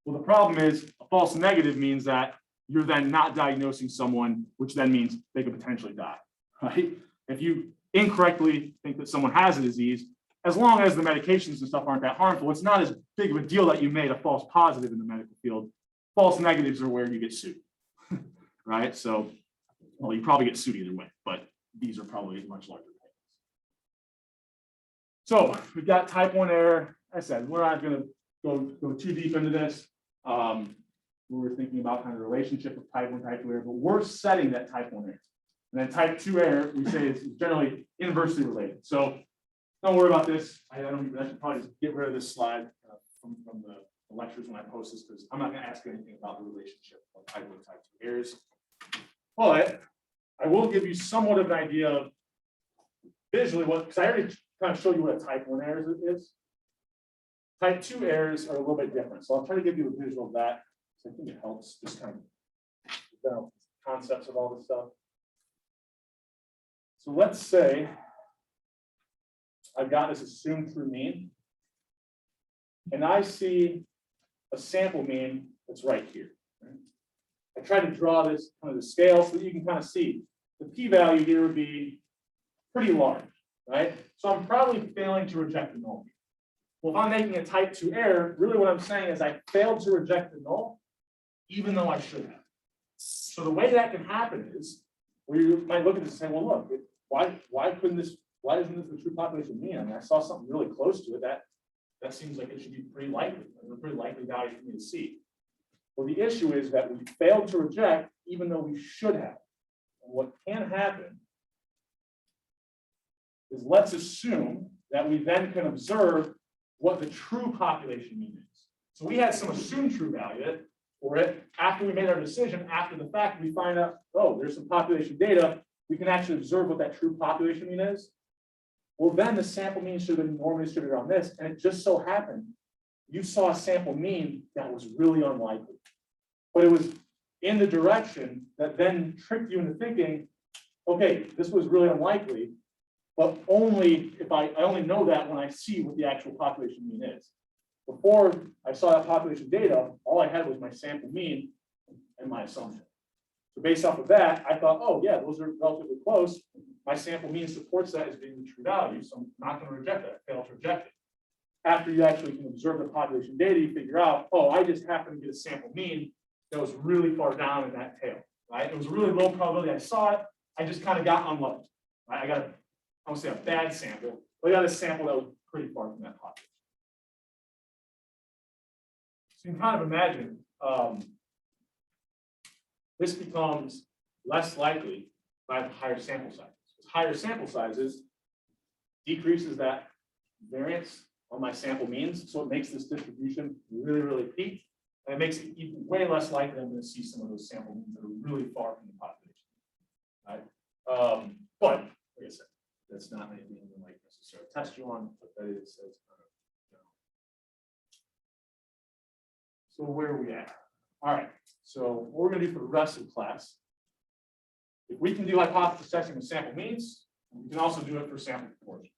Well, the problem is a false negative means that you're then not diagnosing someone, which then means they could potentially die, right? If you incorrectly think that someone has a disease, as long as the medications and stuff aren't that harmful, it's not as big of a deal that you made a false positive in the medical field. False negatives are where you get sued, right? So, well, you probably get sued either way, but these are probably much larger things. So we've got type 1 error. I said, we're not going to go too deep into this. We were thinking about kind of the relationship of type 1, type 2 error, but we're setting that type 1 error. And then type 2 error, we say is generally inversely related. So don't worry about this. I should probably just get rid of this slide from the lectures when I post this, because I'm not going to ask you anything about the relationship of type 1 and type 2 errors. But I will give you somewhat of an idea of visually what, because I already kind of showed you what a type 1 error is. Type 2 errors are a little bit different. So I'll try to give you a visual of that. So I think it helps just kind of concepts of all this stuff. So let's say I've got this assumed true mean, and I see a sample mean that's right here. Right? I try to draw this kind of the scale so that you can kind of see the p-value here would be pretty large. right? So I'm probably failing to reject the null. Well, if I'm making a type 2 error, really what I'm saying is I failed to reject the null, even though I should have. So the way that can happen is, where you might look at this and say, well, look, why isn't this the true population mean? I mean, I saw something really close to it. That seems like it should be pretty likely, a pretty likely value for me to see. Well, the issue is that we failed to reject, even though we should have. And what can happen is, let's assume that we then can observe what the true population mean is. So we had some assumed true value for it. After we made our decision, after the fact, we find out, oh, there's some population data. We can actually observe what that true population mean is. Well, then the sample mean should have been normally distributed on this. And it just so happened, you saw a sample mean that was really unlikely. But it was in the direction that then tricked you into thinking, okay, this was really unlikely, but only if I only know that when I see what the actual population mean is. Before I saw that population data, all I had was my sample mean and my assumption. So based off of that, I thought, oh yeah, those are relatively close. My sample mean supports that as being the true value, so I'm not going to reject that. I fail to reject it. After you actually can observe the population data, you figure out, oh, I just happened to get a sample mean that was really far down in that tail, right? It was a really low probability I saw it. I just kind of got unlucky, right? I won't say a bad sample, but I got a sample that was pretty far from that population. So you can kind of imagine this becomes less likely by higher sample sizes. Higher sample sizes decreases that variance on my sample means, so it makes this distribution really, really peak, and it makes it even way less likely I'm going to see some of those sample means that are really far from the population. Right? But like I said, that's not anything we might necessarily test you on, but that is kind of, you know. So where are we at? All right. So what we're going to do for the rest of the class, if we can do hypothesis testing with sample means, we can also do it for sample proportions.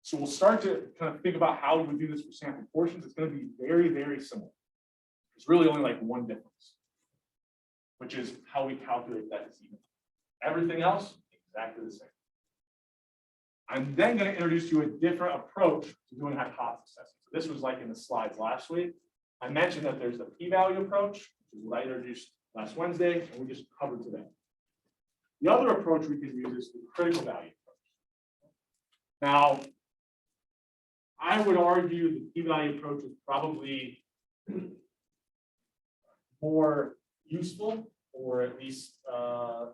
So we'll start to kind of think about how we would do this for sample proportions. It's going to be very, very similar. There's really only like one difference, which is how we calculate that as even. Everything else, exactly the same. I'm then going to introduce you a different approach to doing hypothesis testing. So this was like in the slides last week. I mentioned that there's the p-value approach, which is what I introduced last Wednesday, and we just covered today. The other approach we can use is the critical value approach. Now, I would argue the p-value approach is probably more useful, or at least a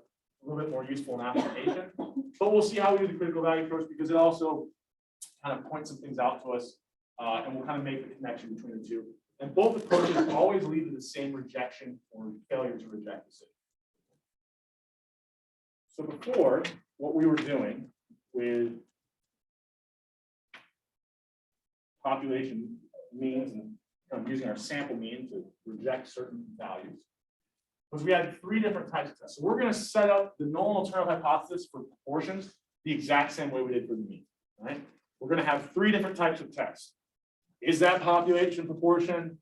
little bit more useful in application. But we'll see how we do the critical value approach, because it also kind of points some things out to us, and we'll kind of make the connection between the two. And both approaches always lead to the same rejection or failure to reject decision. So before, what we were doing with population means and kind of using our sample mean to reject certain values was we had three different types of tests. So we're going to set up the null and alternative hypothesis for proportions the exact same way we did for the mean. Right? We're going to have three different types of tests. Is that population proportion?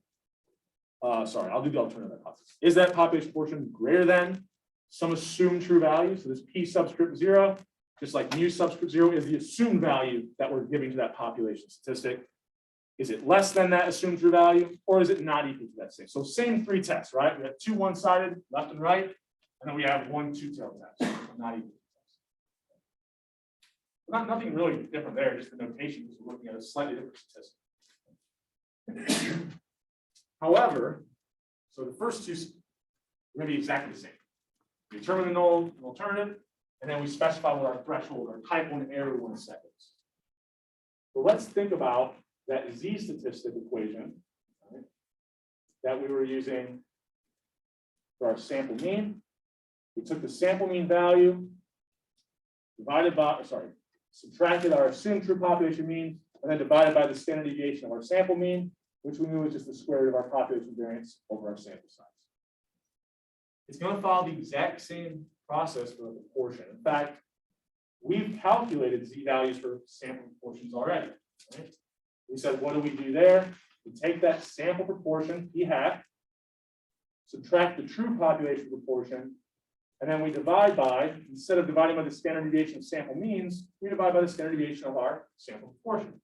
Sorry, I'll do the alternative hypothesis. Is that population proportion greater than some assumed true value? So this p subscript 0, just like mu subscript 0, is the assumed value that we're giving to that population statistic. Is it less than that assumed true value, or is it not equal to that same? So same three tests, right? We have two one-sided, left and right, and then we have one two-tailed test, not equal to nothing really different there, just the notation, because we're looking at a slightly different statistic. However, so the first two are going to be exactly the same. We determine the null and alternative, and then we specify what our threshold or type 1 error we want to set is. So let's think about that z statistic equation, right, that we were using for our sample mean. We took the sample mean value, subtracted our assumed true population mean, and then divided by the standard deviation of our sample mean, which we knew was just the square root of our population variance over our sample size. It's going to follow the exact same process for the proportion. In fact, we've calculated z values for sample proportions already. Right? We said, what do we do there? We take that sample proportion, p hat, subtract the true population proportion, And then we divide by, instead of dividing by the standard deviation of sample means, we divide by the standard deviation of our sample proportion,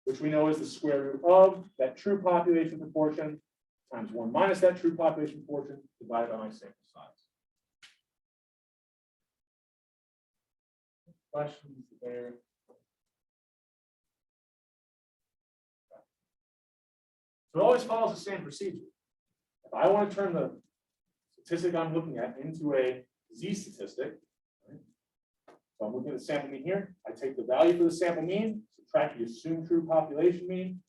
which we know is the square root of that true population proportion times 1 minus that true population proportion divided by my sample size. Questions there? So it always follows the same procedure. If I want to turn the statistic I'm looking at into a z-statistic, right? So I'm looking at the sample mean here. I take the value for the sample mean, subtract the assumed true population mean,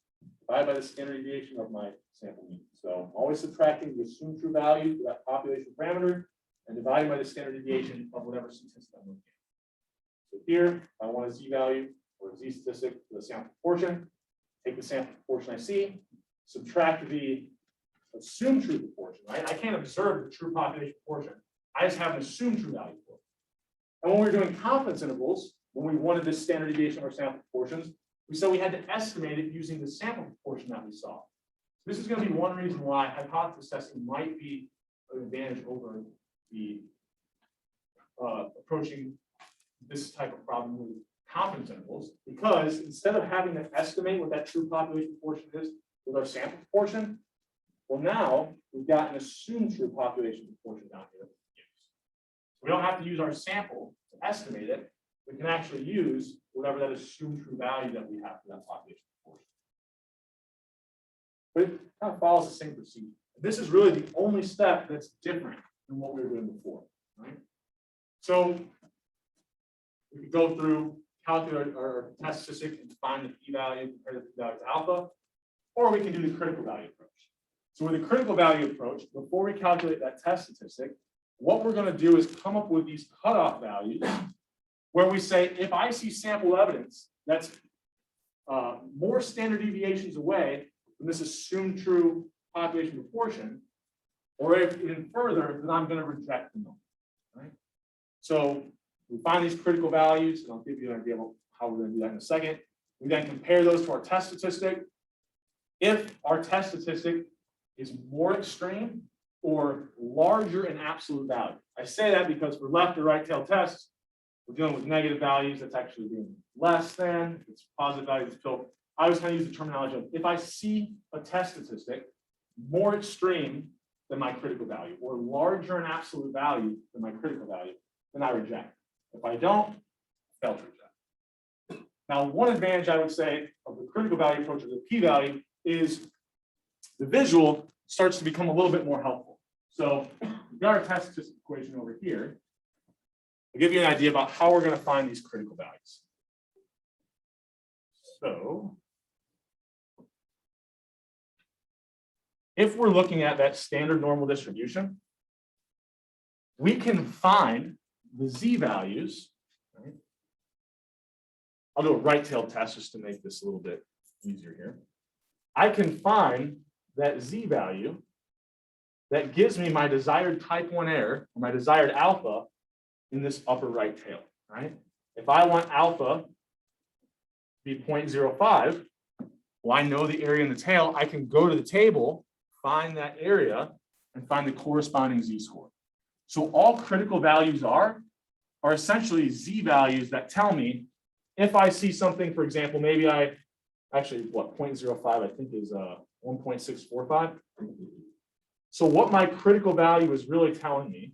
divide by the standard deviation of my sample mean. So I'm always subtracting the assumed true value for that population parameter and dividing by the standard deviation of whatever statistic I'm looking at. So here, I want a z-value or a z-statistic for the sample proportion. Take the sample proportion I see, subtract the assumed true proportion, right? I can't observe the true population proportion. I just have an assumed true value for it. And when we were doing confidence intervals, when we wanted this standard deviation of our sample proportions, we said we had to estimate it using the sample proportion that we saw. This is going to be one reason why hypothesis testing might be an advantage over the approaching this type of problem with confidence intervals, because instead of having to estimate what that true population proportion is with our sample proportion, well, now we've got an assumed true population proportion down here. We don't have to use our sample to estimate it. We can actually use whatever that assumed true value that we have for that population proportion. But it kind of follows the same procedure. This is really the only step that's different than what we were doing before, right? So we could go through, calculate our test statistic and find the p-value, compare the p-value to alpha, or we can do the critical value approach. So with the critical value approach, before we calculate that test statistic, what we're going to do is come up with these cutoff values where we say, if I see sample evidence that's more standard deviations away from this assumed true population proportion, or if even further, then I'm going to reject the null, right? So we find these critical values, and I'll give you an idea of how we're going to do that in a second. We then compare those to our test statistic. If our test statistic is more extreme or larger in absolute value. I say that because for left or right tail tests, we're dealing with negative values that's actually being less than, it's positive values. So I always kind of use the terminology of, if I see a test statistic more extreme than my critical value or larger in absolute value than my critical value, then I reject. If I don't, I fail to reject. Now, one advantage I would say of the critical value approach or the p-value is the visual starts to become a little bit more helpful. So we've got our test statistic equation over here. I'll give you an idea about how we're going to find these critical values. So if we're looking at that standard normal distribution, we can find the z-values. Right? I'll do a right-tailed test just to make this a little bit easier here. I can find that z-value that gives me my desired type 1 error, or my desired alpha, in this upper right tail, right? If I want alpha to be 0.05, well, I know the area in the tail. I can go to the table, find that area, and find the corresponding z-score. So all critical values are essentially z-values that tell me if I see something, for example, maybe actually, what, 0.05, I think is 1.645. So what my critical value is really telling me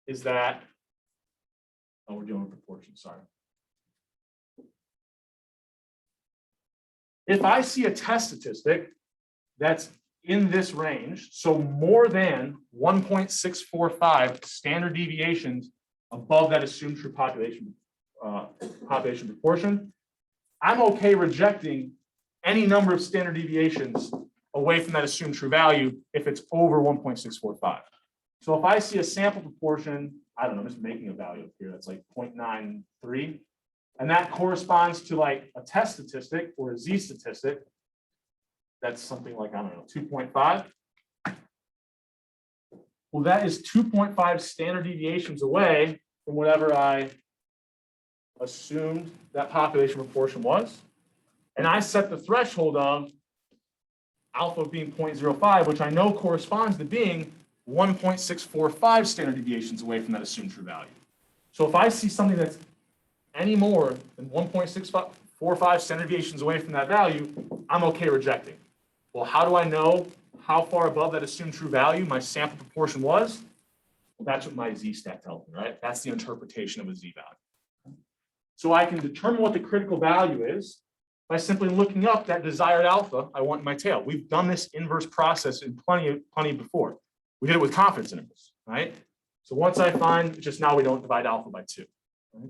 is that, oh, we're dealing with proportions, sorry. If I see a test statistic that's in this range, so more than 1.645 standard deviations above that assumed true population proportion, I'm okay rejecting any number of standard deviations away from that assumed true value if it's over 1.645. So if I see a sample proportion, I don't know, I'm just making a value up here that's like 0.93, and that corresponds to like a test statistic or a z-statistic, that's something like, I don't know, 2.5. Well, that is 2.5 standard deviations away from whatever I assumed that population proportion was. And I set the threshold of alpha being 0.05, which I know corresponds to being 1.645 standard deviations away from that assumed true value. So if I see something that's any more than 1.645 standard deviations away from that value, I'm okay rejecting. Well, how do I know how far above that assumed true value my sample proportion was? Well, that's what my z-stat tells me, right? That's the interpretation of a z-value. So I can determine what the critical value is by simply looking up that desired alpha I want in my tail. We've done this inverse process in plenty before. We did it with confidence intervals, right? So once I find, just now we don't divide alpha by 2. Right?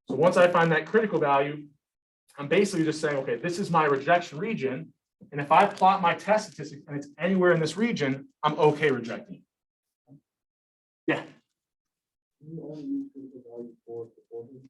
So once I find that critical value, I'm basically just saying, okay, this is my rejection region. And if I plot my test statistic and it's anywhere in this region, I'm okay rejecting. Yeah. You only use critical value for proportion.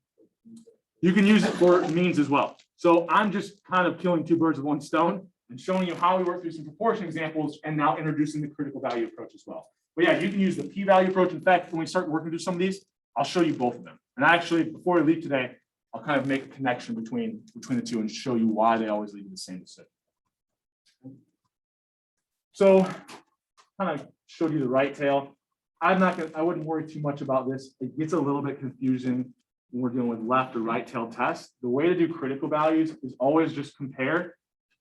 You can use it for means as well. So I'm just kind of killing 2 birds with 1 stone and showing you how we work through some proportion examples and now introducing the critical value approach as well. But yeah, you can use the p-value approach. In fact, when we start working through some of these, I'll show you both of them. And actually, before we leave today, I'll kind of make a connection between the two and show you why they always lead to the same decision. So kind of showed you the right tail. I wouldn't worry too much about this. It gets a little bit confusing when we're dealing with left or right tail tests. The way to do critical values is always just compare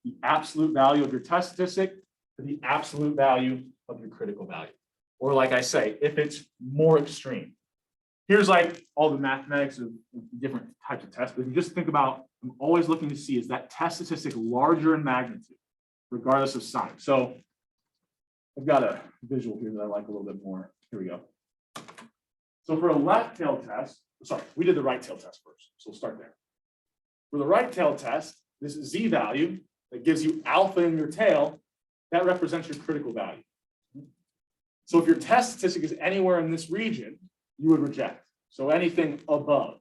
the absolute value of your test statistic to the absolute value of your critical value. Or like I say, if it's more extreme. Here's like all the mathematics of different types of tests. But if you just think about, I'm always looking to see, is that test statistic larger in magnitude, regardless of sign. So I've got a visual here that I like a little bit more. Here we go. So for a left tail test, sorry, we did the right tail test first. So we'll start there. For the right tail test, this z value that gives you alpha in your tail, that represents your critical value. So if your test statistic is anywhere in this region, you would reject. So anything above.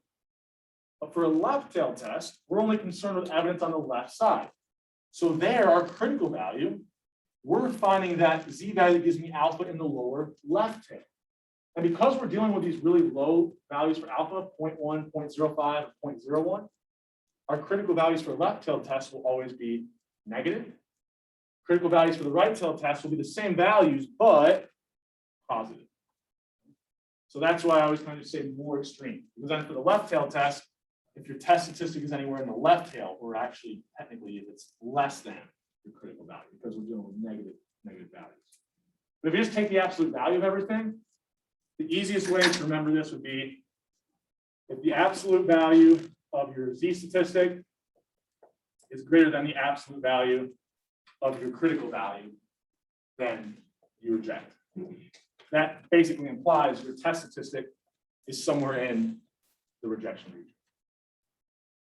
But for a left tail test, we're only concerned with evidence on the left side. So there, our critical value, we're finding that z value gives me alpha in the lower left tail. And because we're dealing with these really low values for alpha, 0.1, 0.05, 0.01, our critical values for left tail tests will always be negative. Critical values for the right tail test will be the same values, but positive. So that's why I always kind of say more extreme. Because then for the left tail test, if your test statistic is anywhere in the left tail, or actually technically if it's less than your critical value, because we're dealing with negative values. But if you just take the absolute value of everything, the easiest way to remember this would be if the absolute value of your z statistic is greater than the absolute value of your critical value, then you reject. That basically implies your test statistic is somewhere in the rejection region.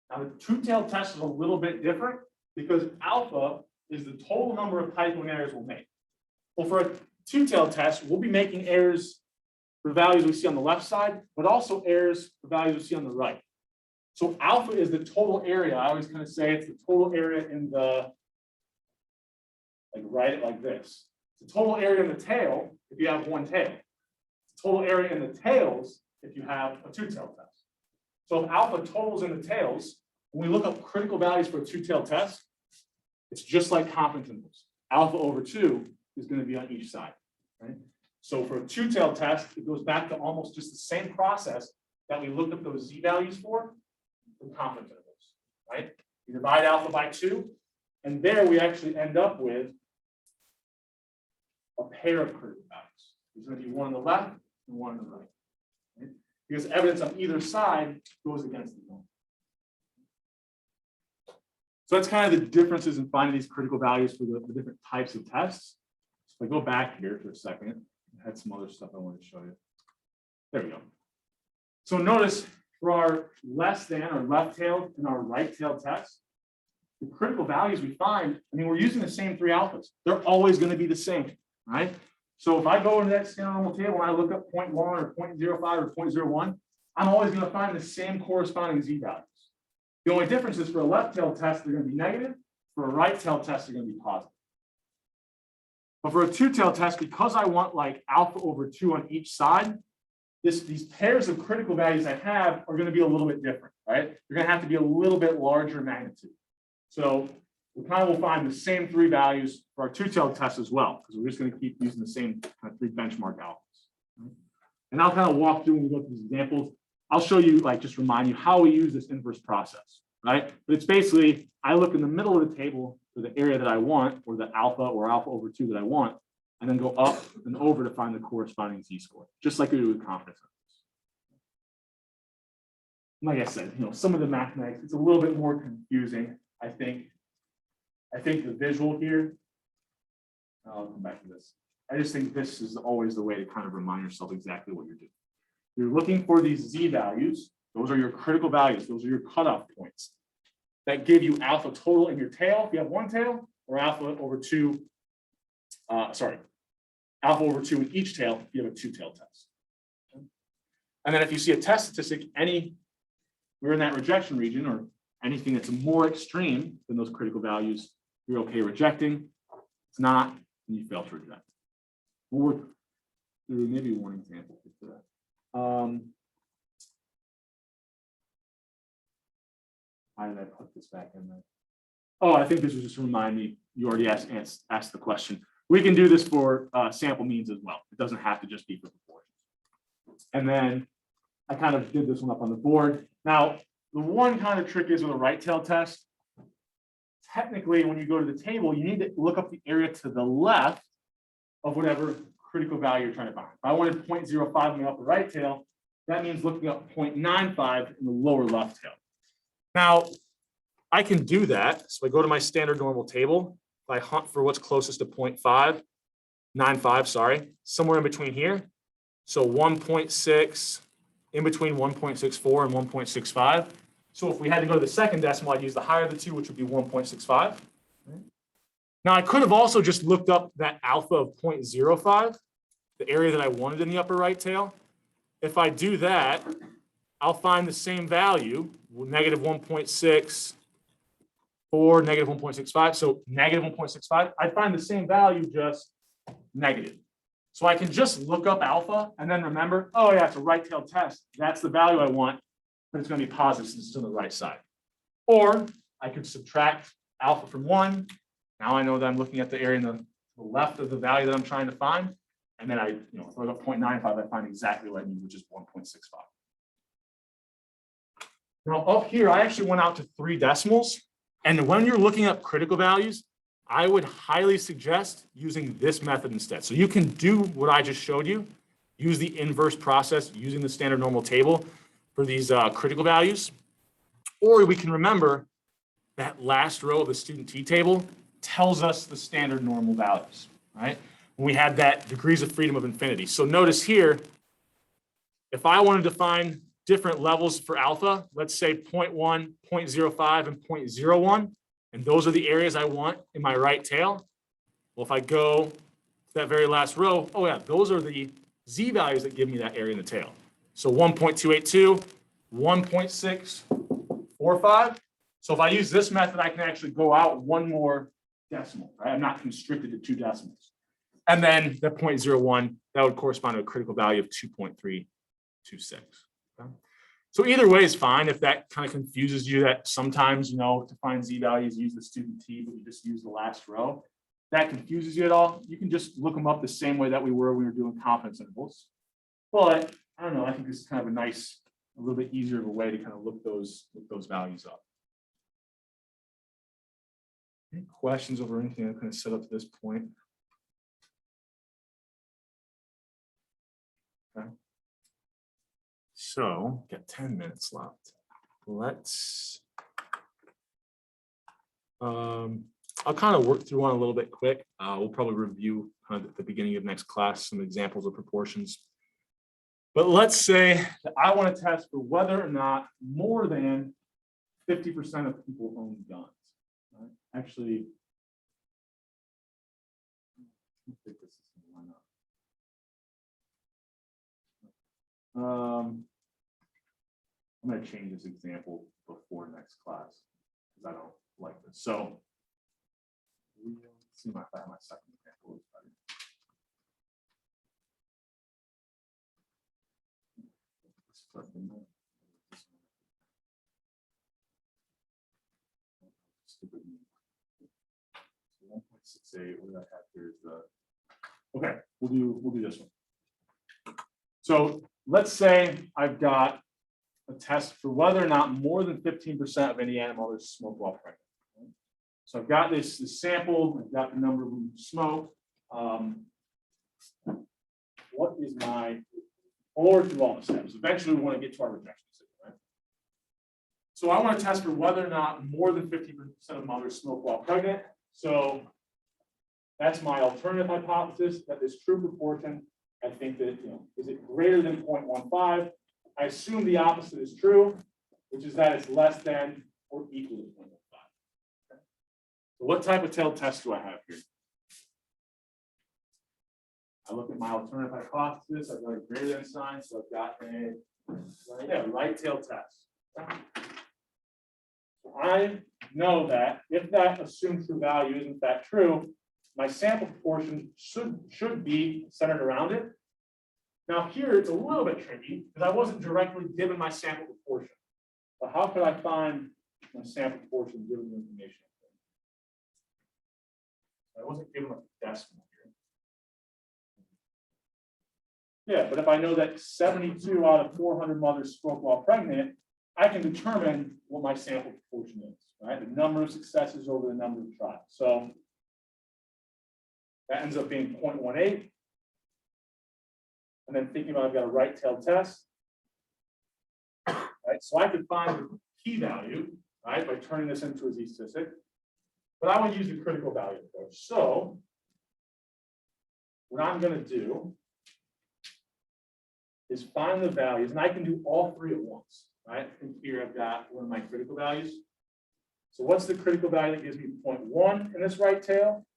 Now, the two-tailed test is a little bit different because alpha is the total number of typing errors we'll make. Well, for a two-tailed test, we'll be making errors for values we see on the left side, but also errors for values we see on the right. So alpha is the total area. I always kind of say it's the total area in the, write it like this. The total area in the tail if you have one tail. Total area in the tails if you have a two-tailed test. So if alpha totals in the tails, when we look up critical values for a two-tailed test, it's just like confidence intervals. Alpha over 2 is going to be on each side, right? So for a two-tailed test, it goes back to almost just the same process that we looked up those z values for confidence intervals, right? You divide alpha by 2, and there we actually end up with a pair of critical values. There's going to be one on the left and one on the right, right? Because evidence on either side goes against the norm. So that's kind of the differences in finding these critical values for the different types of tests. So if I go back here for a second, I had some other stuff I wanted to show you. There we go. So notice for our less than or left tail and our right tail tests, the critical values we find, I mean, we're using the same 3 alphas. They're always going to be the same, right? So if I go into that standard normal table and I look up 0.1 or 0.05 or 0.01, I'm always going to find the same corresponding z values. The only difference is for a left tail test, they're going to be negative. For a right tail test, they're going to be positive. But for a two-tailed test, because I want like alpha over 2 on each side, these pairs of critical values I have are going to be a little bit different, right? They're going to have to be a little bit larger magnitude. So we kind of will find the same three values for our two-tailed test as well, because we're just going to keep using the same kind of three benchmark alphas. And I'll kind of walk through when we go through these examples. I'll show you, like, just remind you how we use this inverse process, right? But it's basically, I look in the middle of the table for the area that I want, or the alpha or alpha over 2 that I want, and then go up and over to find the corresponding z-score, just like we do with confidence intervals. Like I said, some of the mathematics, it's a little bit more confusing, I think. I think the visual here, I'll come back to this. I just think this is always the way to kind of remind yourself exactly what you're doing. You're looking for these z values. Those are your critical values. Those are your cutoff points that give you alpha total in your tail if you have one tail, or alpha over 2, alpha over 2 in each tail if you have a two-tailed test. And then if you see a test statistic, we're in that rejection region, or anything that's more extreme than those critical values, you're okay rejecting. It's not, then you fail to reject. We'll work through maybe one example for that. Why did I put this back in there? Oh, I think this was just to remind me, you already asked the question. We can do this for sample means as well. It doesn't have to just be for proportions. And then I kind of did this one up on the board. Now, the one kind of trick is with a right tail test. Technically, when you go to the table, you need to look up the area to the left of whatever critical value you're trying to find. If I wanted 0.05 in the upper right tail, that means looking up 0.95 in the lower left tail. Now, I can do that. So I go to my standard normal table. I hunt for what's closest to 0.595, sorry, somewhere in between here. So 1.6, in between 1.64 and 1.65. So if we had to go to the second decimal, I'd use the higher of the two, which would be 1.65. Now, I could have also just looked up that alpha of 0.05, the area that I wanted in the upper right tail. If I do that, I'll find the same value, negative 1.6 or negative 1.65. So negative 1.65, I find the same value, just negative. So I can just look up alpha and then remember, oh yeah, it's a right tail test. That's the value I want, but it's going to be positive since it's on the right side. Or I could subtract alpha from 1. Now I know that I'm looking at the area in the left of the value that I'm trying to find. And then I, if I look at 0.95, I find exactly what I need, which is 1.65. Now up here, I actually went out to 3 decimals. And when you're looking up critical values, I would highly suggest using this method instead. So you can do what I just showed you, use the inverse process using the standard normal table for these critical values. Or we can remember that last row of the student t table tells us the standard normal values, right? When we had that degrees of freedom of infinity. So notice here, if I wanted to find different levels for alpha, let's say 0.1, 0.05, and 0.01, and those are the areas I want in my right tail. Well, if I go to that very last row, oh yeah, those are the z values that give me that area in the tail. So 1.282, 1.645. So if I use this method, I can actually go out one more decimal, right? I'm not constricted to 2 decimals. And then the 0.01, that would correspond to a critical value of 2.326. Okay? So either way is fine. If that kind of confuses you, that sometimes, to find z values, use the student t, but you just use the last row. That confuses you at all, you can just look them up the same way that we were when we were doing confidence intervals. But I don't know, I think this is kind of a little bit easier of a way to kind of look those values up. Any questions over anything I'm going to set up to this point? Okay. So, got 10 minutes left. Let's, I'll kind of work through one a little bit quick. We'll probably review kind of at the beginning of next class some examples of proportions. But let's say that I want to test for whether or not more than 50% of people own guns. Right? Actually, I think this is going to line up. I'm going to change this example before next class because I don't like this. So let's see if I have my second example. 0.68. What do I have here is the, okay, we'll do this one. So let's say I've got a test for whether or not more than 15% of any animal is smoke while pregnant. So I've got this sample, I've got the number of them who smoke. What is my, or through all the steps? Eventually we want to get to our rejection decision, right? So I want to test for whether or not more than 50% of mothers smoke while pregnant. So that's my alternative hypothesis, that this true proportion, I think that, is it greater than 0.15? I assume the opposite is true, which is that it's less than or equal to 0.15. Okay. So what type of tailed test do I have here? I look at my alternative hypothesis, I've got a greater than sign, so I've got a right tail test. So I know that if that assumed true value is in fact true, my sample proportion should be centered around it. Now here it's a little bit tricky because I wasn't directly given my sample proportion. But how could I find my sample proportion given the information? I wasn't given a decimal here. Yeah, but if I know that 72 out of 400 mothers smoke while pregnant, I can determine what my sample proportion is, right? The number of successes over the number of trials. So that ends up being 0.18. And then thinking about I've got a right tail test. Right? So I could find the p-value, right, by turning this into a z-statistic. But I would use the critical value approach. So what I'm going to do is find the values, and I can do all three at once. Right? And here I've got one of my critical values. So what's the critical value that gives me 0.1 in this right tail?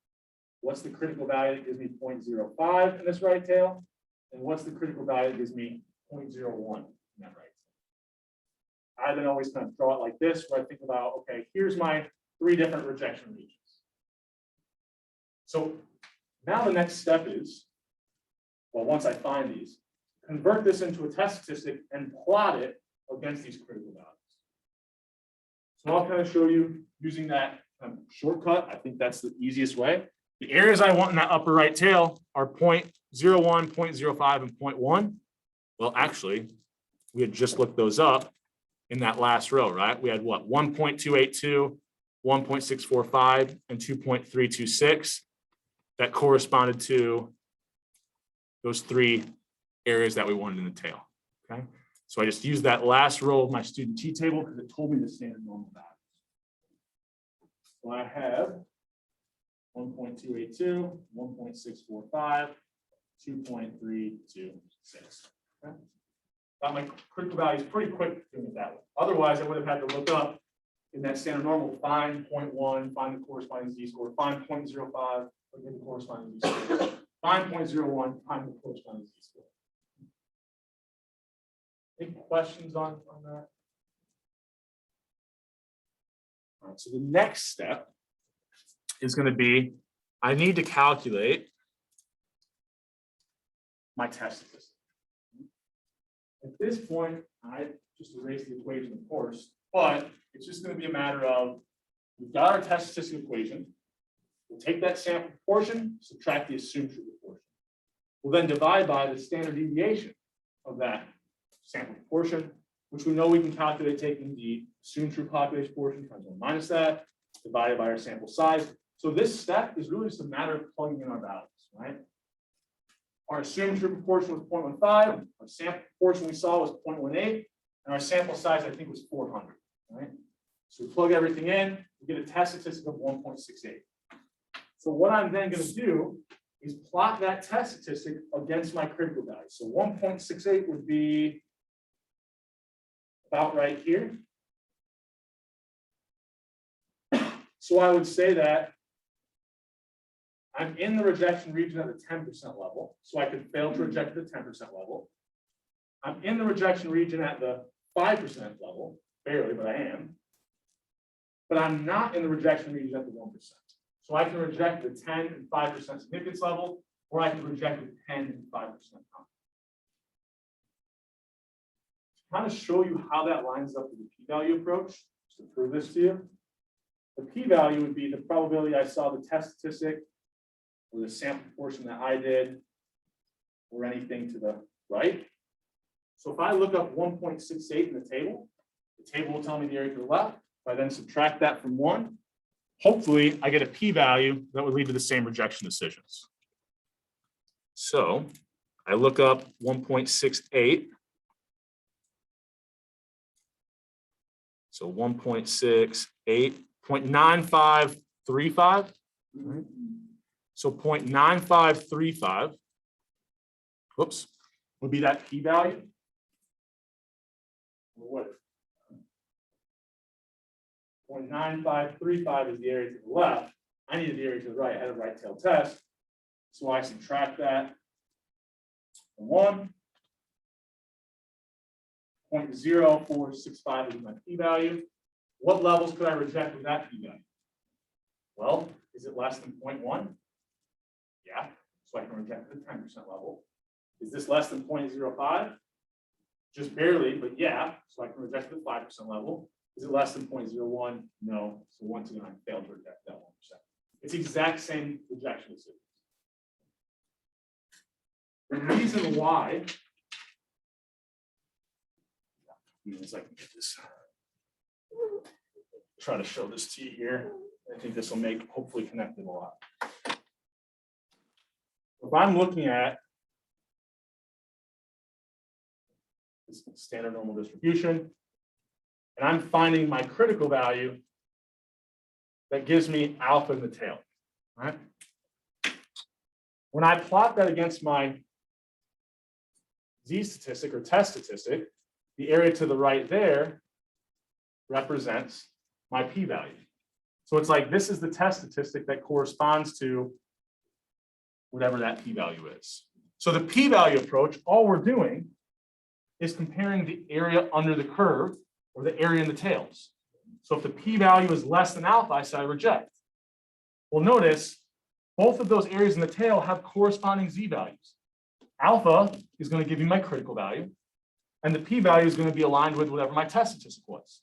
What's the critical value that gives me 0.05 in this right tail? And what's the critical value that gives me 0.01 in that right tail? I then always kind of draw it like this, where I think about, okay, here's my three different rejection regions. So now the next step is, well, once I find these, convert this into a test statistic and plot it against these critical values. So I'll kind of show you using that shortcut. I think that's the easiest way. The areas I want in that upper right tail are 0.01, 0.05, and 0.1. Well, actually, we had just looked those up in that last row, right? We had what? 1.282, 1.645, and 2.326. That corresponded to those three areas that we wanted in the tail, okay? So I just used that last row of my student t-table because it told me the standard normal values. So I have 1.282, 1.645, 2.326. Okay. Got my critical values pretty quick doing it that way. Otherwise, I would have had to look up in that standard normal, find 0.1, find the corresponding z-score, find 0.05, look at the corresponding z-score, find 0.01, find the corresponding z-score. Any questions on that? All right, so the next step is going to be, I need to calculate my test statistic. At this point, I just erase the equation, of course, but it's just going to be a matter of, we've got our test statistic equation. We'll take that sample proportion, subtract the assumed true proportion. We'll then divide by the standard deviation of that sample proportion, which we know we can calculate taking the assumed true population portion times 1 minus that, divided by our sample size. So this step is really just a matter of plugging in our values, right? Our assumed true proportion was 0.15, our sample proportion we saw was 0.18, and our sample size I think was 400, right? So we plug everything in, we get a test statistic of 1.68. So what I'm then going to do is plot that test statistic against my critical value. So 1.68 would be about right here. So I would say that I'm in the rejection region at the 10% level, so I could fail to reject at the 10% level. I'm in the rejection region at the 5% level, barely, but I am. But I'm not in the rejection region at the 1%. So I can reject the 10 and 5% significance level, or I can reject the 10 and 5% confidence. To kind of show you how that lines up with the p-value approach, just to prove this to you. The p-value would be the probability I saw the test statistic or the sample portion that I did or anything to the right. So if I look up 1.68 in the table will tell me the area to the left. If I then subtract that from 1, hopefully I get a p-value that would lead to the same rejection decisions. So I look up 1.68. So 1.68, 0.9535. So 0.9535, whoops, would be that p-value. What? 0.9535 is the area to the left. I needed the area to the right. I had a right tail test. So I subtract that from 1. 0.0465 is my p-value. What levels could I reject with that p-value? Well, is it less than 0.1? Yeah, so I can reject the 10% level. Is this less than 0.05? Just barely, but yeah, so I can reject the 5% level. Is it less than 0.01? No, so once again, I failed to reject that 1%. It's the exact same rejection decision. The reason why, as I can get this, try to show this to you here. I think this will make hopefully connect it a lot. If I'm looking at this standard normal distribution, and I'm finding my critical value that gives me alpha in the tail, right? When I plot that against my Z statistic or test statistic, the area to the right there represents my p-value. So it's like this is the test statistic that corresponds to whatever that p-value is. So the p-value approach, all we're doing is comparing the area under the curve or the area in the tails. So if the p-value is less than alpha, I say I reject. Well, notice both of those areas in the tail have corresponding z values. Alpha is going to give you my critical value, and the p-value is going to be aligned with whatever my test statistic was.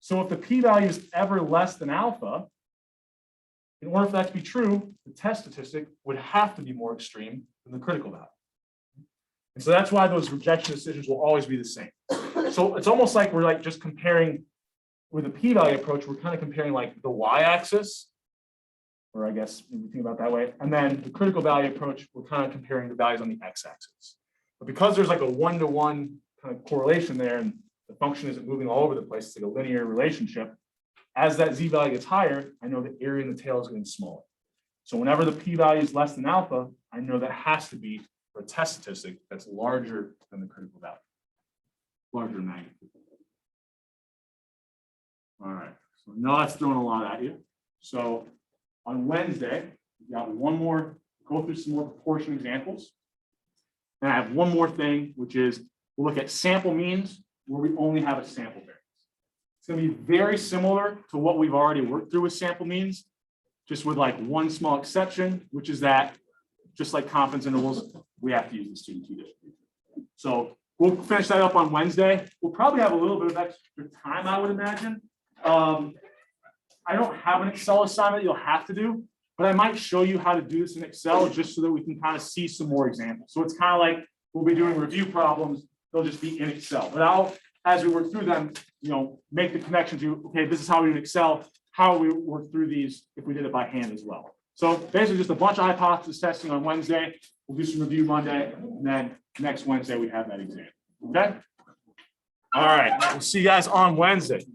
So if the p-value is ever less than alpha, in order for that to be true, the test statistic would have to be more extreme than the critical value. And so that's why those rejection decisions will always be the same. So it's almost like we're like just comparing with the p-value approach, we're kind of comparing like the y-axis, or I guess if you think about it that way, and then the critical value approach, we're kind of comparing the values on the x-axis. But because there's like a one-to-one kind of correlation there, and the function isn't moving all over the place, it's like a linear relationship, as that z value gets higher, I know the area in the tail is getting smaller. So whenever the p-value is less than alpha, I know that has to be for a test statistic that's larger than the critical value, larger magnitude. All right, so now that's throwing a lot at you. So on Wednesday, we got one more, go through some more proportion examples. And I have one more thing, which is we'll look at sample means where we only have a sample variance. It's going to be very similar to what we've already worked through with sample means, just with like one small exception, which is that just like confidence intervals, we have to use the student key distribution. So we'll finish that up on Wednesday. We'll probably have a little bit of extra time, I would imagine. I don't have an Excel assignment you'll have to do, but I might show you how to do this in Excel just so that we can kind of see some more examples. So it's kind of like we'll be doing review problems. They'll just be in Excel. But I'll, as we work through them, make the connection to, okay, this is how we do in Excel. How we work through these if we did it by hand as well. So basically just a bunch of hypothesis testing on Wednesday. We'll do some review Monday, and then next Wednesday we have that exam. Okay? All right. We'll see you guys on Wednesday.